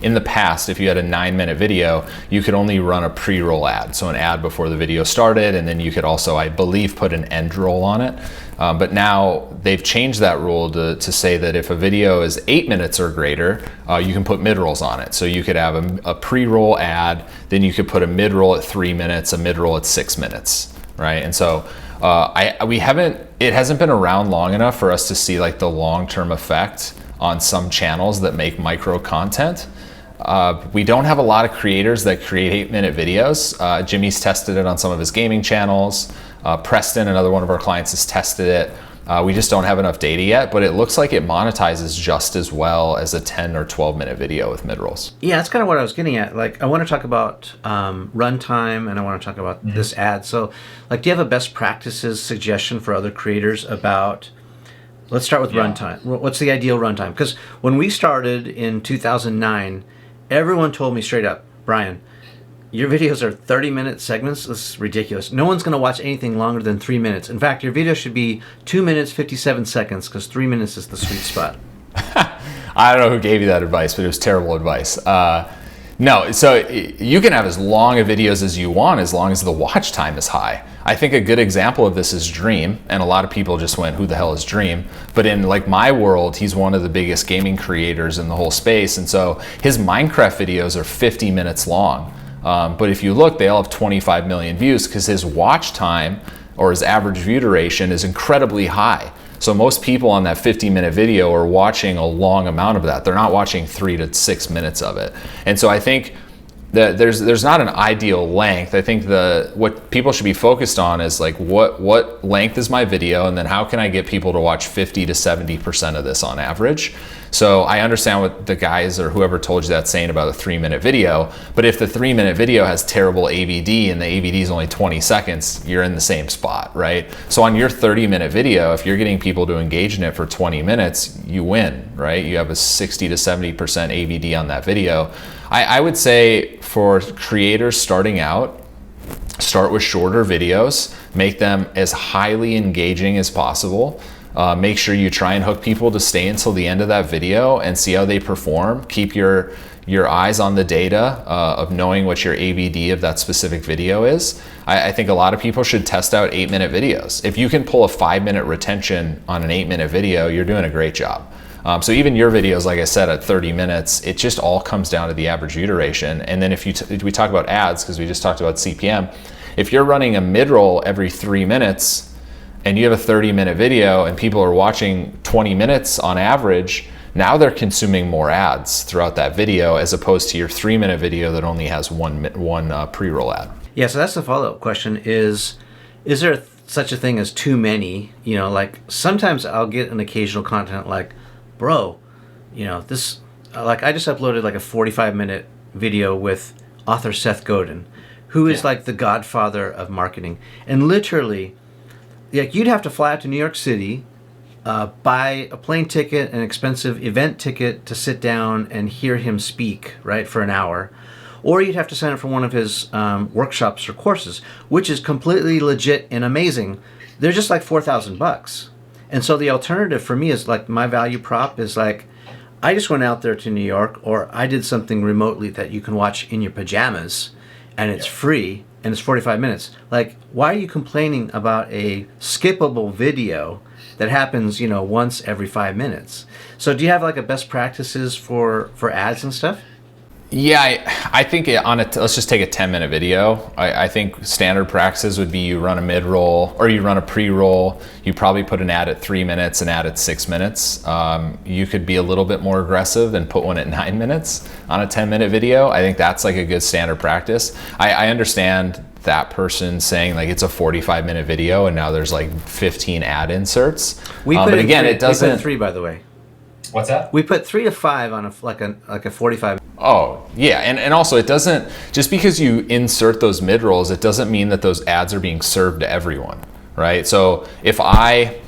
in the past, if you had a 9-minute video, you could only run a pre-roll ad, so an ad before the video started, and then you could also, I believe, put an end roll on it. But now they've changed that rule to say that if a video is 8 minutes or greater, you can put mid-rolls on it. So you could have a pre-roll ad, then you could put a mid-roll at 3 minutes, a mid-roll at 6 minutes, right? And so it hasn't been around long enough for us to see like the long-term effect on some channels that make micro content. We don't have a lot of creators that create 8-minute videos. Jimmy's tested it on some of his gaming channels. Preston, another one of our clients, has tested it. We just don't have enough data yet, but it looks like it monetizes just as well as a 10 or 12-minute video with mid-rolls. Yeah, that's kind of what I was getting at. Like, I want to talk about runtime, and I want to talk about this ad. So, like, do you have a best practices suggestion for other creators about, let's start with runtime. What's the ideal runtime? Because when we started in 2009, everyone told me straight up, Brian, your videos are 30-minute segments. This is ridiculous. No one's going to watch anything longer than 3 minutes. In fact, your video should be 2 minutes, 57 seconds, because 3 minutes is the sweet spot. I don't know who gave you that advice, but it was terrible advice. No, so you can have as long of videos as you want as long as the watch time is high. I think a good example of this is Dream, and a lot of people just went, who the hell is Dream? But in like my world, he's one of the biggest gaming creators in the whole space, and so his Minecraft videos are 50 minutes long. But if you look, they all have 25 million views because his watch time or his average view duration is incredibly high. So most people on that 50-minute video are watching a long amount of that. They're not watching 3 to 6 minutes of it. And so I think that there's not an ideal length. I think what people should be focused on is like what length is my video, and then how can I get people to watch 50 to 70% of this on average. So I understand what the guys or whoever told you that saying about a 3-minute video, but if the 3-minute video has terrible AVD and the AVD is only 20 seconds, you're in the same spot, right? So on your 30-minute video, if you're getting people to engage in it for 20 minutes, you win, right? You have a 60 to 70% AVD on that video. I would say for creators starting out, start with shorter videos, make them as highly engaging as possible. Make sure you try and hook people to stay until the end of that video and see how they perform. Keep your eyes on the data of knowing what your AVD of that specific video is. I think a lot of people should test out 8-minute videos. If you can pull a 5-minute retention on an 8-minute video, you're doing a great job. So even your videos, like I said, at 30 minutes, it just all comes down to the average view duration. And then if we talk about ads, because we just talked about CPM, if you're running a mid-roll every 3 minutes and you have a 30-minute video and people are watching 20 minutes on average, now they're consuming more ads throughout that video as opposed to your 3-minute video that only has one pre-roll ad. Yeah, so that's the follow-up question is there such a thing as too many? Like sometimes I'll get an occasional content like, bro, this, like I just uploaded like a 45-minute video with author Seth Godin, who is like the godfather of marketing. And literally, like you'd have to fly out to New York City, buy a plane ticket, an expensive event ticket to sit down and hear him speak, right, for an hour. Or you'd have to sign up for one of his workshops or courses, which is completely legit and amazing. They're just like $4,000. And so the alternative for me is like my value prop is like, I just went out there to New York, or I did something remotely that you can watch in your pajamas, and it's free, and it's 45 minutes. Like, why are you complaining about a skippable video that happens, once every 5 minutes? So do you have like a best practices for ads and stuff? Yeah, I think let's just take a 10-minute video. I think standard practices would be you run a mid-roll or you run a pre-roll. You probably put an ad at 3 minutes, an ad at 6 minutes. You could be a little bit more aggressive and put one at 9 minutes on a 10-minute video. I think that's like a good standard practice. I understand that person saying like it's a 45-minute video and now there's like 15 ad inserts. But again, it doesn't. We put 3, by the way. What's that? We put 3 to 5 on a 45. Oh, yeah. And also it doesn't, just because you insert those mid-rolls, it doesn't mean that those ads are being served to everyone, right? So if I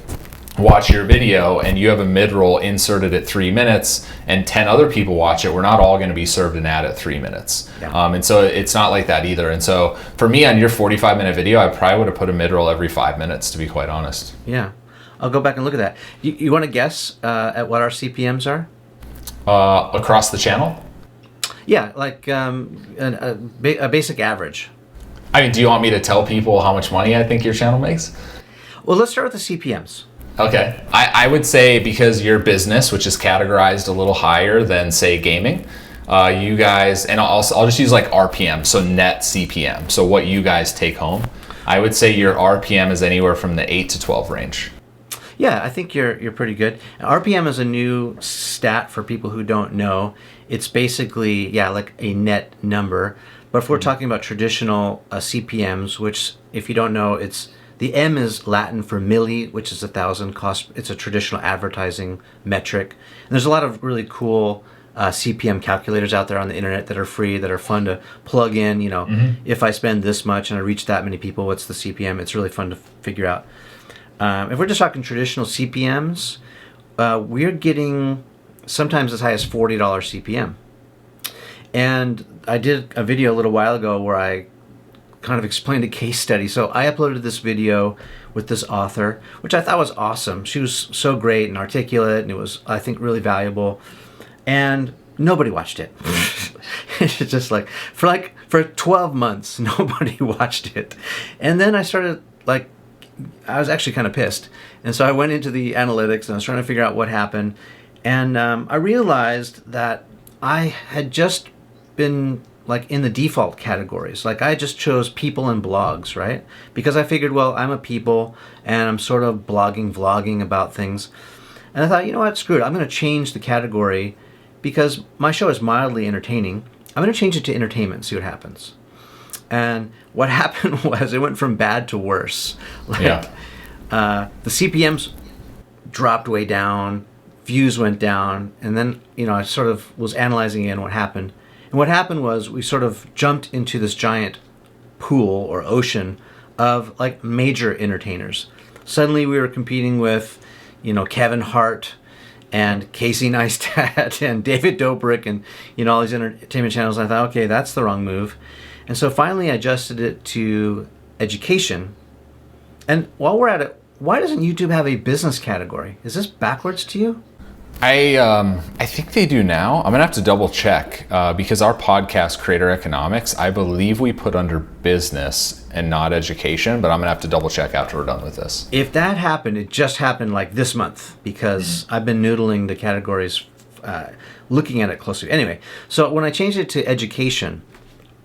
watch your video and you have a mid-roll inserted at 3 minutes and 10 other people watch it, we're not all going to be served an ad at 3 minutes. Yeah. And so it's not like that either. And so for me on your 45-minute video, I probably would have put a mid-roll every 5 minutes, to be quite honest. Yeah. I'll go back and look at that. You want to guess at what our CPMs are? Across the channel? Yeah, like a basic average. I mean, do you want me to tell people how much money I think your channel makes? Well, let's start with the CPMs. Okay. I would say because your business, which is categorized a little higher than, say, gaming, you guys, and I'll just use like RPM, so net CPM, so what you guys take home. I would say your RPM is anywhere from the 8 to 12 range. Yeah, I think you're pretty good. RPM is a new stat for people who don't know. It's basically, like a net number. But if we're talking about traditional CPMs, which if you don't know, it's the M is Latin for milli, which is 1,000 cost. It's a traditional advertising metric. And there's a lot of really cool CPM calculators out there on the internet that are free, that are fun to plug in. If I spend this much and I reach that many people, what's the CPM? It's really fun to figure out. If we're just talking traditional CPMs, we're getting sometimes as high as $40 CPM. And I did a video a little while ago where I kind of explained a case study. So I uploaded this video with this author, which I thought was awesome. She was so great and articulate, and it was, I think, really valuable. And nobody watched it. It's just like for 12 months, nobody watched it. And then I started I was actually kind of pissed. And so I went into the analytics and I was trying to figure out what happened. And I realized that I had just been in the default categories. I just chose people and blogs, right? Because I figured, well, I'm a people and I'm sort of vlogging about things. And I thought, you know what, screw it. I'm going to change the category because my show is mildly entertaining. I'm going to change it to entertainment and see what happens. And what happened was it went from bad to worse. The CPMs dropped way down, views went down, and then I sort of was analyzing again what happened. And what happened was we sort of jumped into this giant pool or ocean of major entertainers. Suddenly we were competing with, Kevin Hart and Casey Neistat and David Dobrik and all these entertainment channels. And I thought, okay, that's the wrong move. And so finally I adjusted it to education. And while we're at it, why doesn't YouTube have a business category? Is this backwards to you? I think they do now. I'm gonna have to double check because our podcast, Creator Economics, I believe we put under business and not education, but I'm gonna have to double check after we're done with this. If that happened, it just happened this month because I've been noodling the categories, looking at it closely. Anyway, so when I changed it to education,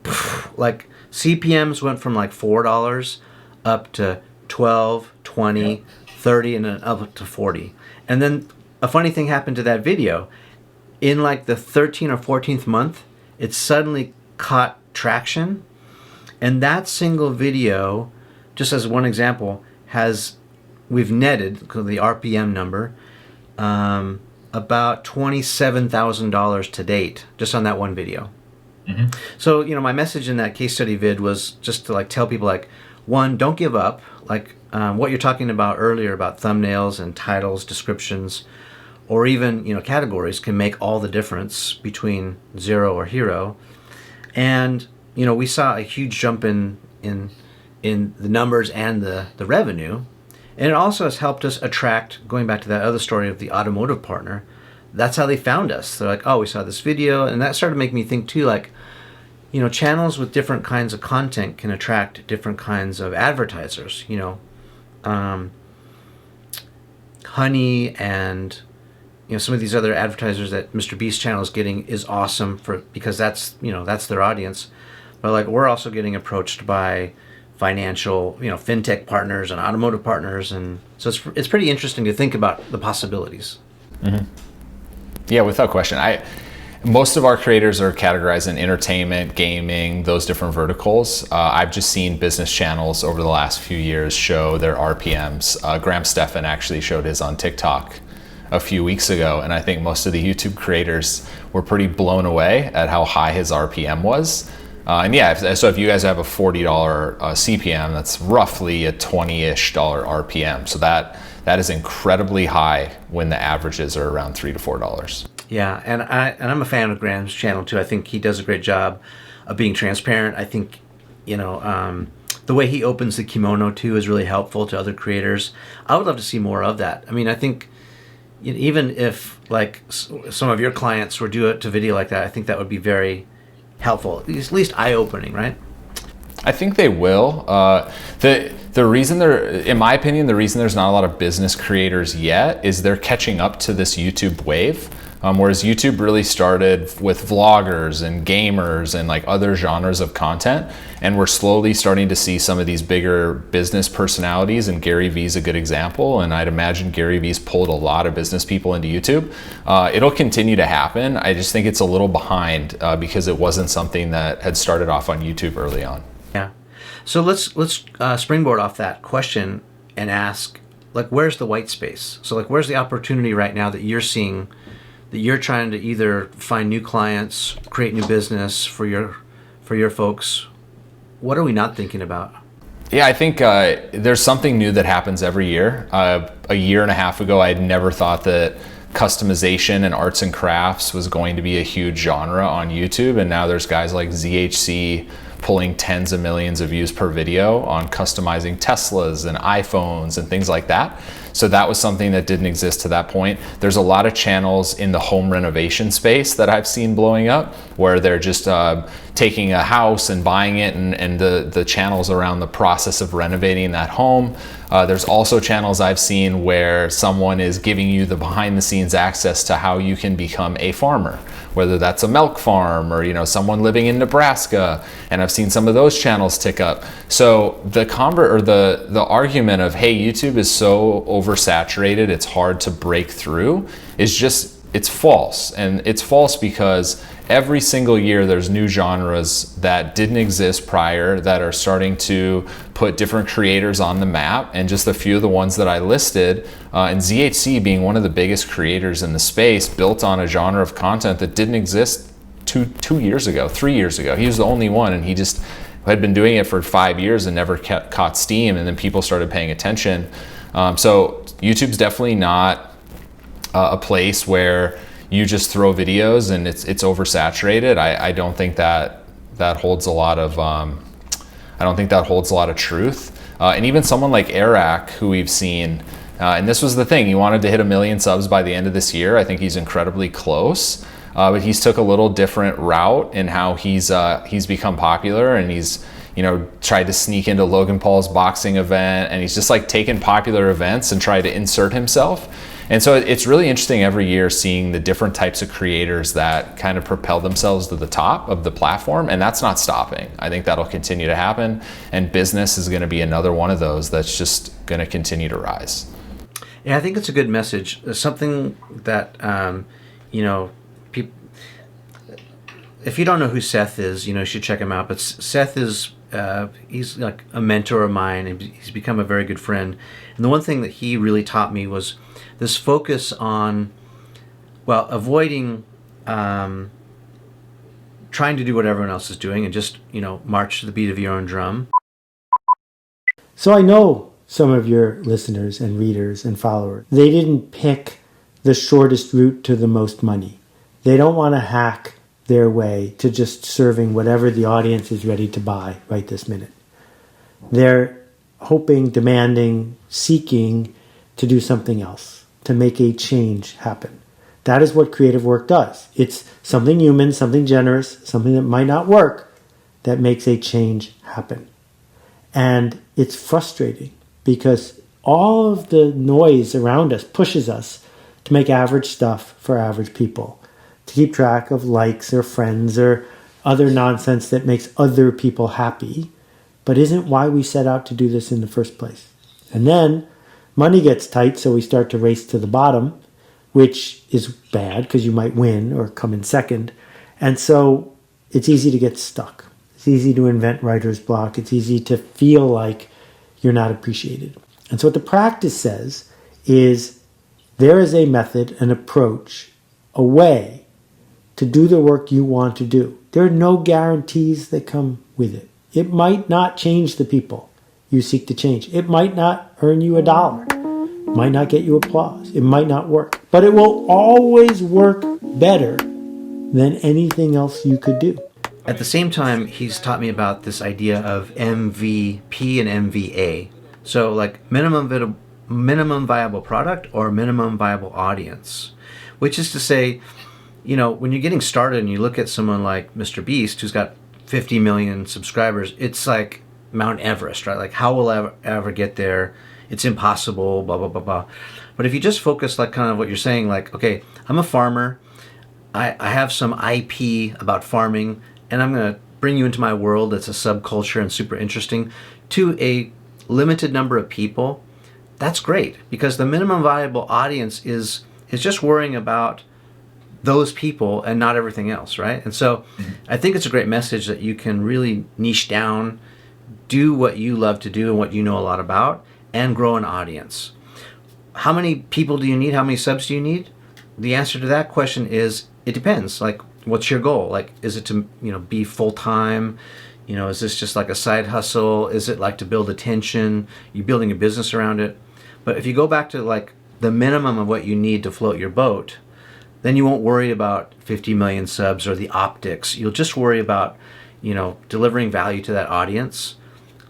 CPMs went from $4 up to 12, 20, 30, and then up to 40. And then a funny thing happened to that video. In the 13th or 14th month, it suddenly caught traction. And that single video, just as one example, we've netted, the RPM number, about $27,000 to date, just on that one video. Mm-hmm. So, my message in that case study vid was just to tell people one, don't give up. Like what you're talking about earlier about thumbnails and titles, descriptions, or even categories can make all the difference between zero or hero. And we saw a huge jump in the numbers and the revenue. And it also has helped us attract, going back to that other story of the automotive partner, that's how they found us. They're like, oh, we saw this video. And that started to make me think too, like, channels with different kinds of content can attract different kinds of advertisers. Honey and some of these other advertisers that Mr Beast channel is getting is awesome because that's their audience. But like we're also getting approached by financial fintech partners and automotive partners, and so it's pretty interesting to think about the possibilities. Mm-hmm. Yeah, without question. Most of our creators are categorized in entertainment, gaming, those different verticals. I've just seen business channels over the last few years show their RPMs. Graham Stephan actually showed his on TikTok a few weeks ago, and I think most of the YouTube creators were pretty blown away at how high his RPM was. And yeah, so if you guys have a $40 CPM, that's roughly a $20-ish RPM. So that is incredibly high when the averages are around $3 to $4. Yeah, and I'm a fan of Graham's channel too. I think he does a great job of being transparent. I think the way he opens the kimono too is really helpful to other creators. I would love to see more of that. I mean, I think even if like some of your clients were do it to video like that, I think that would be very helpful, at least eye-opening, right? I think they will. The reason in my opinion, the reason there's not a lot of business creators yet is they're catching up to this YouTube wave. Whereas YouTube really started with vloggers and gamers and like other genres of content, and we're slowly starting to see some of these bigger business personalities, and Gary Vee's a good example, and I'd imagine Gary Vee's pulled a lot of business people into YouTube. It'll continue to happen. I just think it's a little behind because it wasn't something that had started off on YouTube early on. Yeah. So let's springboard off that question and ask, like, where's the white space? So like, where's the opportunity right now that you're seeing, that you're trying to either find new clients, create new business for your folks? What are we not thinking about? Yeah, I think there's something new that happens every year. A year and a half ago, I had never thought that customization and arts and crafts was going to be a huge genre on YouTube, and now there's guys like ZHC pulling tens of millions of views per video on customizing Teslas and iPhones and things like that. So that was something that didn't exist to that point. There's a lot of channels in the home renovation space that I've seen blowing up where they're just taking a house and buying it, and the channels around the process of renovating that home. There's also channels I've seen where someone is giving you the behind the scenes access to how you can become a farmer, whether that's a milk farm or someone living in Nebraska, and I've seen some of those channels tick up. So the argument of, hey, YouTube is so oversaturated, it's hard to break through, it's false. And it's false because every single year there's new genres that didn't exist prior that are starting to put different creators on the map. And just a few of the ones that I listed, and ZHC being one of the biggest creators in the space, built on a genre of content that didn't exist 3 years ago. He was the only one, and he just had been doing it for 5 years and never caught steam, and then people started paying attention. So YouTube's definitely not a place where you just throw videos and it's oversaturated. I don't think that holds a lot of truth. And even someone like Eric, who we've seen, and this was the thing, he wanted to hit 1 million subs by the end of this year. I think he's incredibly close, but he's took a little different route in how he's become popular, and he's tried to sneak into Logan Paul's boxing event, and he's just like taken popular events and tried to insert himself. And so it's really interesting every year seeing the different types of creators that kind of propel themselves to the top of the platform, and that's not stopping. I think that'll continue to happen, and business is going to be another one of those that's just going to continue to rise. Yeah, I think it's a good message. Something that people, if you don't know who Seth is, you should check him out. But Seth is he's like a mentor of mine, and he's become a very good friend. And the one thing that he really taught me was this focus on, avoiding trying to do what everyone else is doing and just march to the beat of your own drum. So I know some of your listeners and readers and followers, they didn't pick the shortest route to the most money. They don't want to hack their way to just serving whatever the audience is ready to buy right this minute. They're hoping, demanding, seeking to do something else, to make a change happen. That is what creative work does. It's something human, something generous, something that might not work, that makes a change happen. And it's frustrating because all of the noise around us pushes us to make average stuff for average people, to keep track of likes or friends or other nonsense that makes other people happy, but isn't why we set out to do this in the first place. And then money gets tight, so we start to race to the bottom, which is bad because you might win or come in second. And so it's easy to get stuck. It's easy to invent writer's block. It's easy to feel like you're not appreciated. And so what the practice says is there is a method, an approach, a way to do the work you want to do. There are no guarantees that come with it. It might not change the people you seek to change. It might not earn you $1. It might not get you applause. It might not work. But it will always work better than anything else you could do. At the same time, he's taught me about this idea of MVP and MVA. So like minimum viable product or minimum viable audience, which is to say, you know, when you're getting started and you look at someone like Mr. Beast, who's got 50 million subscribers, it's like Mount Everest, right? Like, how will I ever get there? It's impossible, blah, blah, blah, blah. But if you just focus, like kind of what you're saying, like, okay, I'm a farmer. I have some IP about farming, and I'm going to bring you into my world that's a subculture and super interesting to a limited number of people. That's great, because the minimum viable audience is just worrying about those people and not everything else, right? And so I think it's a great message that you can really niche down, do what you love to do and what you know a lot about, and grow an audience. How many people do you need? How many subs do you need? The answer to that question is, it depends. Like, what's your goal? Like, is it to, you know, be full-time? You know, is this just like a side hustle? Is it like to build attention? You're building a business around it. But if you go back to like the minimum of what you need to float your boat, then you won't worry about 50 million subs or the optics. You'll just worry about, you know, delivering value to that audience,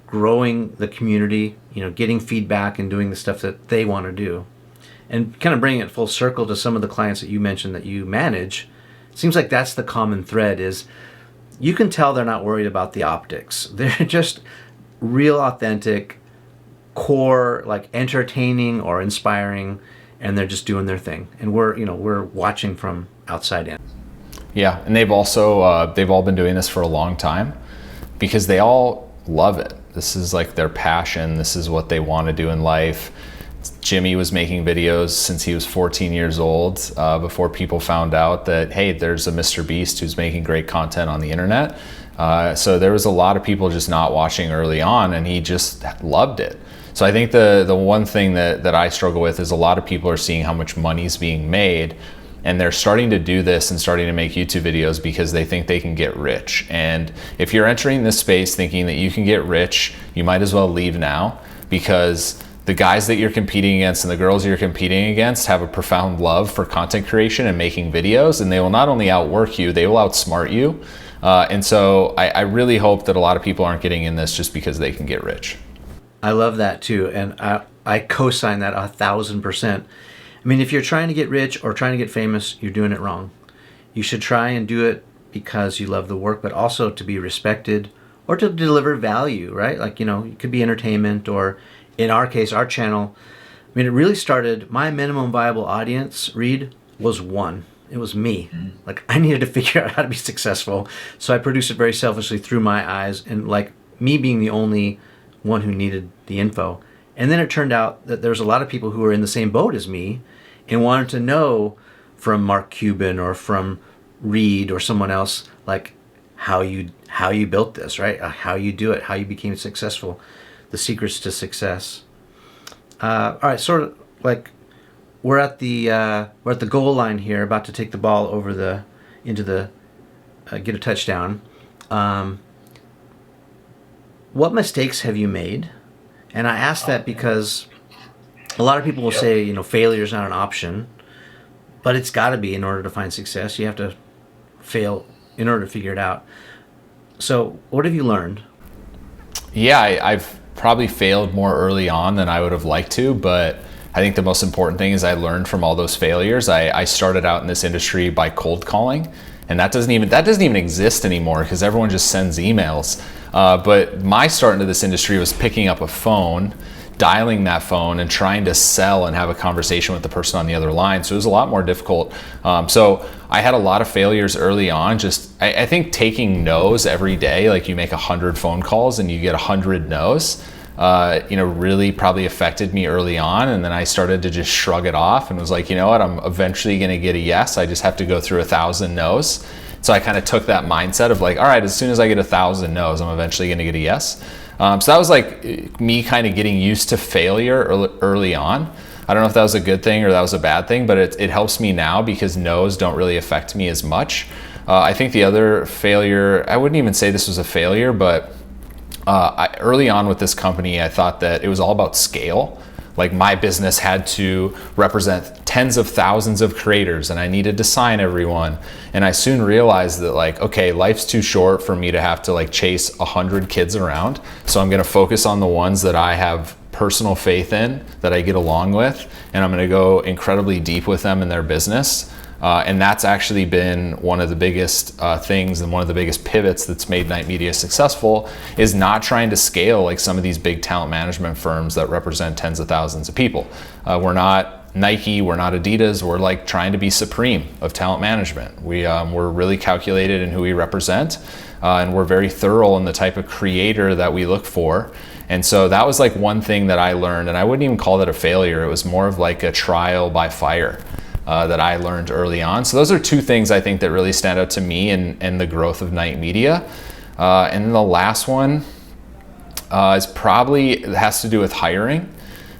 growing the community, you know, getting feedback and doing the stuff that they want to do. And kind of bringing it full circle to some of the clients that you mentioned that you manage, it seems like that's the common thread is you can tell they're not worried about the optics. They're just real authentic, core, like entertaining or inspiring, and they're just doing their thing. And we're watching from outside in. Yeah, and they've also they've all been doing this for a long time because they all love it. This is like their passion. This is what they want to do in life. Jimmy was making videos since he was 14 years old before people found out that, hey, there's a Mr. Beast who's making great content on the internet. So there was a lot of people just not watching early on, and he just loved it. So I think the one thing that I struggle with is a lot of people are seeing how much money's being made, and they're starting to do this and starting to make YouTube videos because they think they can get rich. And if you're entering this space thinking that you can get rich, you might as well leave now, because the guys that you're competing against and the girls you're competing against have a profound love for content creation and making videos, and they will not only outwork you, they will outsmart you. And so I really hope that a lot of people aren't getting in this just because they can get rich. I love that too, and I co-sign that 1,000%. I mean, if you're trying to get rich or trying to get famous, you're doing it wrong. You should try and do it because you love the work, but also to be respected or to deliver value, right? Like, you know, it could be entertainment, or in our case, our channel. I mean, it really started, my minimum viable audience, Reed, was one. It was me. Like, I needed to figure out how to be successful. So I produced it very selfishly through my eyes, and like me being the only one who needed the info. And then it turned out that there's a lot of people who were in the same boat as me and wanted to know from Mark Cuban or from Reed or someone else, like how you built this, right? How you do it, how you became successful, the secrets to success. All right, sort of like we're at the goal line here, about to take the ball over get a touchdown. What mistakes have you made, And I ask that because a lot of people will say, failure is not an option, but it's got to be in order to find success. You have to fail in order to figure it out. So what have you learned? Yeah, I've probably failed more early on than I would have liked to, but I think the most important thing is I learned from all those failures. I started out in this industry by cold calling, and that doesn't even exist anymore because everyone just sends emails. But my start into this industry was picking up a phone, dialing that phone and trying to sell and have a conversation with the person on the other line. So it was a lot more difficult. So I had a lot of failures early on. I think taking no's every day, like you make 100 phone calls and you get 100 no's, really probably affected me early on. And then I started to just shrug it off and was like, you know what, I'm eventually going to get a yes. I just have to go through 1,000 no's. So I kind of took that mindset of like, all right, as soon as I get 1,000 no's, I'm eventually going to get a yes. So that was like me kind of getting used to failure early on. I don't know if that was a good thing or that was a bad thing, but it helps me now because no's don't really affect me as much. I think the other failure, I wouldn't even say this was a failure, but early on with this company, I thought that it was all about scale. Like my business had to represent tens of thousands of creators and I needed to sign everyone. And I soon realized that like, okay, life's too short for me to have to like chase 100 kids around. So I'm gonna focus on the ones that I have personal faith in, that I get along with, and I'm gonna go incredibly deep with them in their business. And that's actually been one of the biggest things and one of the biggest pivots that's made Night Media successful, is not trying to scale like some of these big talent management firms that represent tens of thousands of people. We're not Nike, we're not Adidas, we're like trying to be supreme of talent management. We're really calculated in who we represent, and we're very thorough in the type of creator that we look for. And so that was like one thing that I learned, and I wouldn't even call that a failure. It was more of like a trial by fire. That I learned early on. So those are two things I think that really stand out to me and the growth of Night Media. And then the last one is probably, it has to do with hiring.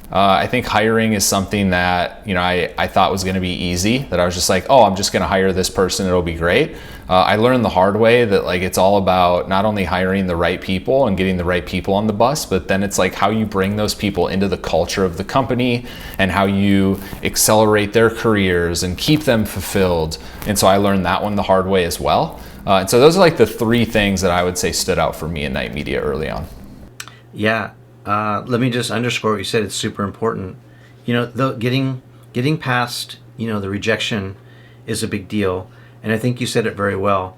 I think hiring is something that, I thought was gonna be easy, that I was just like, oh, I'm just gonna hire this person, it'll be great. I learned the hard way that like it's all about not only hiring the right people and getting the right people on the bus, but then it's like how you bring those people into the culture of the company and how you accelerate their careers and keep them fulfilled. And so I learned that one the hard way as well. And so those are like the three things that I would say stood out for me in Night Media early on. Yeah. Let me just underscore what you said. It's super important. Getting past, the rejection is a big deal. And I think you said it very well.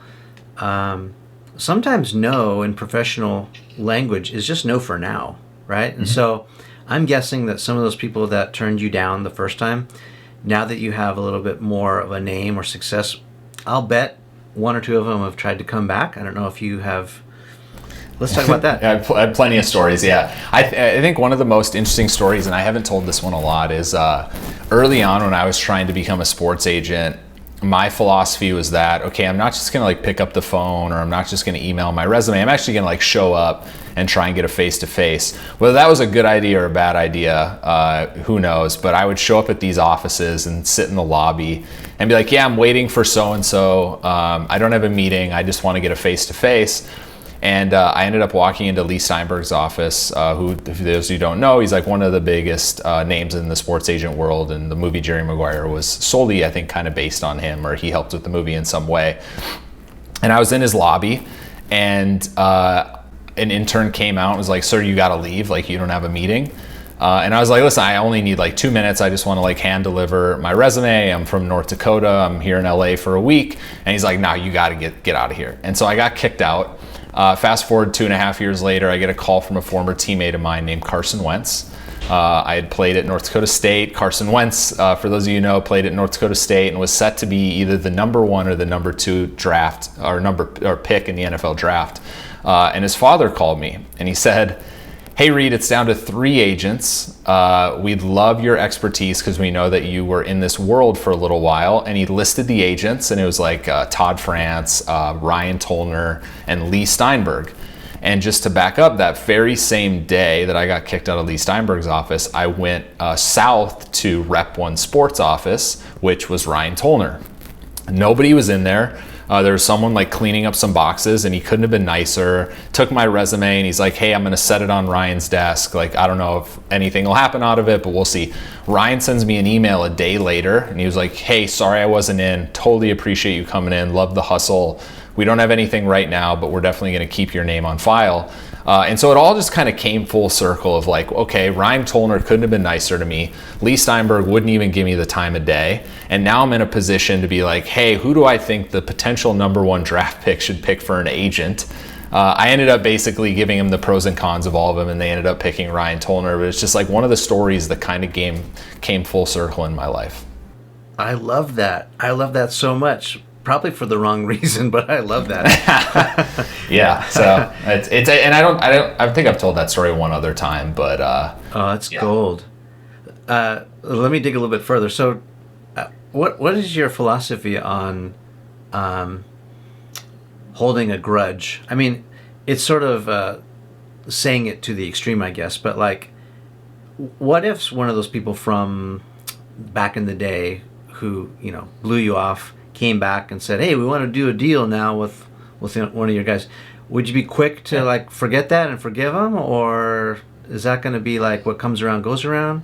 Sometimes no in professional language is just no for now, right? Mm-hmm. And so I'm guessing that some of those people that turned you down the first time, now that you have a little bit more of a name or success, I'll bet one or two of them have tried to come back. I don't know if you have. Let's talk about that. I have plenty of stories, yeah. I think one of the most interesting stories, and I haven't told this one a lot, is early on when I was trying to become a sports agent, my philosophy was that, okay, I'm not just gonna like pick up the phone or I'm not just gonna email my resume, I'm actually gonna like show up and try and get a face-to-face. Whether that was a good idea or a bad idea, who knows, but I would show up at these offices and sit in the lobby and be like, yeah, I'm waiting for so-and-so, I don't have a meeting, I just wanna get a face-to-face. And I ended up walking into Lee Steinberg's office, who, for those who don't know, he's like one of the biggest names in the sports agent world. And the movie Jerry Maguire was solely, I think, kind of based on him, or he helped with the movie in some way. And I was in his lobby, and an intern came out and was like, sir, you got to leave. Like, you don't have a meeting. And I was like, listen, I only need like 2 minutes. I just want to like hand deliver my resume. I'm from North Dakota. I'm here in LA for a week. And he's like, no, you got to get out of here. And so I got kicked out. Fast forward 2.5 years later, I get a call from a former teammate of mine named Carson Wentz. I had played at North Dakota State. Carson Wentz, for those of you who know, played at North Dakota State and was set to be either the number 1 or the number 2 draft or pick in the NFL draft. And his father called me and he said, hey Reed, it's down to 3 agents. We'd love your expertise because we know that you were in this world for a little while. And he listed the agents, and it was like Todd France, Ryan Tolner, and Lee Steinberg. And just to back up, that very same day that I got kicked out of Lee Steinberg's office, I went south to Rep 1 Sports office, which was Ryan Tolner. Nobody was in there. There was someone like cleaning up some boxes and he couldn't have been nicer. Took my resume and he's like, hey, I'm gonna set it on Ryan's desk. Like, I don't know if anything will happen out of it, but we'll see. Ryan sends me an email a day later and he was like, hey, sorry I wasn't in. Totally appreciate you coming in. Love the hustle. We don't have anything right now, but we're definitely gonna keep your name on file. And so it all just kind of came full circle of like, okay, Ryan Tollner couldn't have been nicer to me. Lee Steinberg wouldn't even give me the time of day. And now I'm in a position to be like, hey, who do I think the potential #1 draft pick should pick for an agent? I ended up basically giving him the pros and cons of all of them, and they ended up picking Ryan Tollner. But it's just like one of the stories that kind of came full circle in my life. I love that. I love that so much. Probably for the wrong reason, but I love that. Yeah. So it's and I think I've told that story one other time, but oh, it's gold. Let me dig a little bit further. So, what is your philosophy on holding a grudge? I mean, it's sort of saying it to the extreme, I guess. But like, what if one of those people from back in the day who blew you off came back and said, hey, we want to do a deal now with one of your guys? Would you be quick to like forget that and forgive them, or is that going to be like what comes around goes around?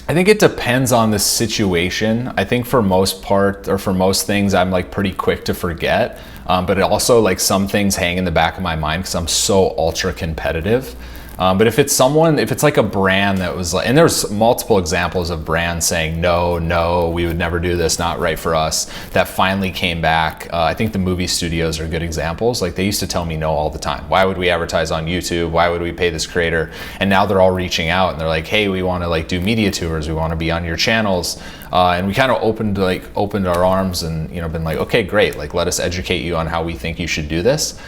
I think it depends on the situation. I think for most part, or for most things, I'm like pretty quick to forget. But it also like some things hang in the back of my mind because I'm so ultra competitive. But if it's like a brand that was like, and there's multiple examples of brands saying, no, we would never do this, not right for us, that finally came back. I think the movie studios are good examples. Like they used to tell me no all the time. Why would we advertise on YouTube? Why would we pay this creator? And now they're all reaching out and they're like, hey, we want to like do media tours. We want to be on your channels. And we kind of opened our arms and, been like, okay, great. Like, let us educate you on how we think you should do this.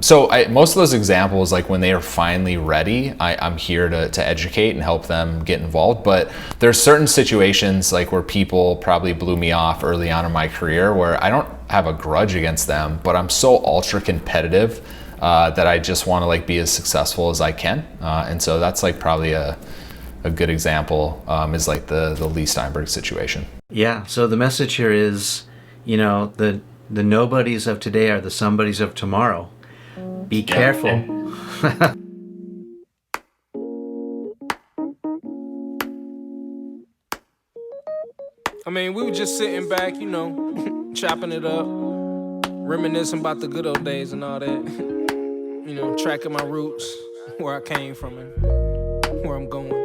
So most of those examples, like when they are finally ready, I'm here to educate and help them get involved. But there's certain situations like where people probably blew me off early on in my career where I don't have a grudge against them, but I'm so ultra competitive that I just want to like be as successful as I can. And so that's like probably a good example is like the Lee Steinberg situation. Yeah. So the message here is, the nobodies of today are the somebodies of tomorrow. Be careful. I mean, we were just sitting back, chopping it up, reminiscing about the good old days and all that. Tracking my roots, where I came from and where I'm going.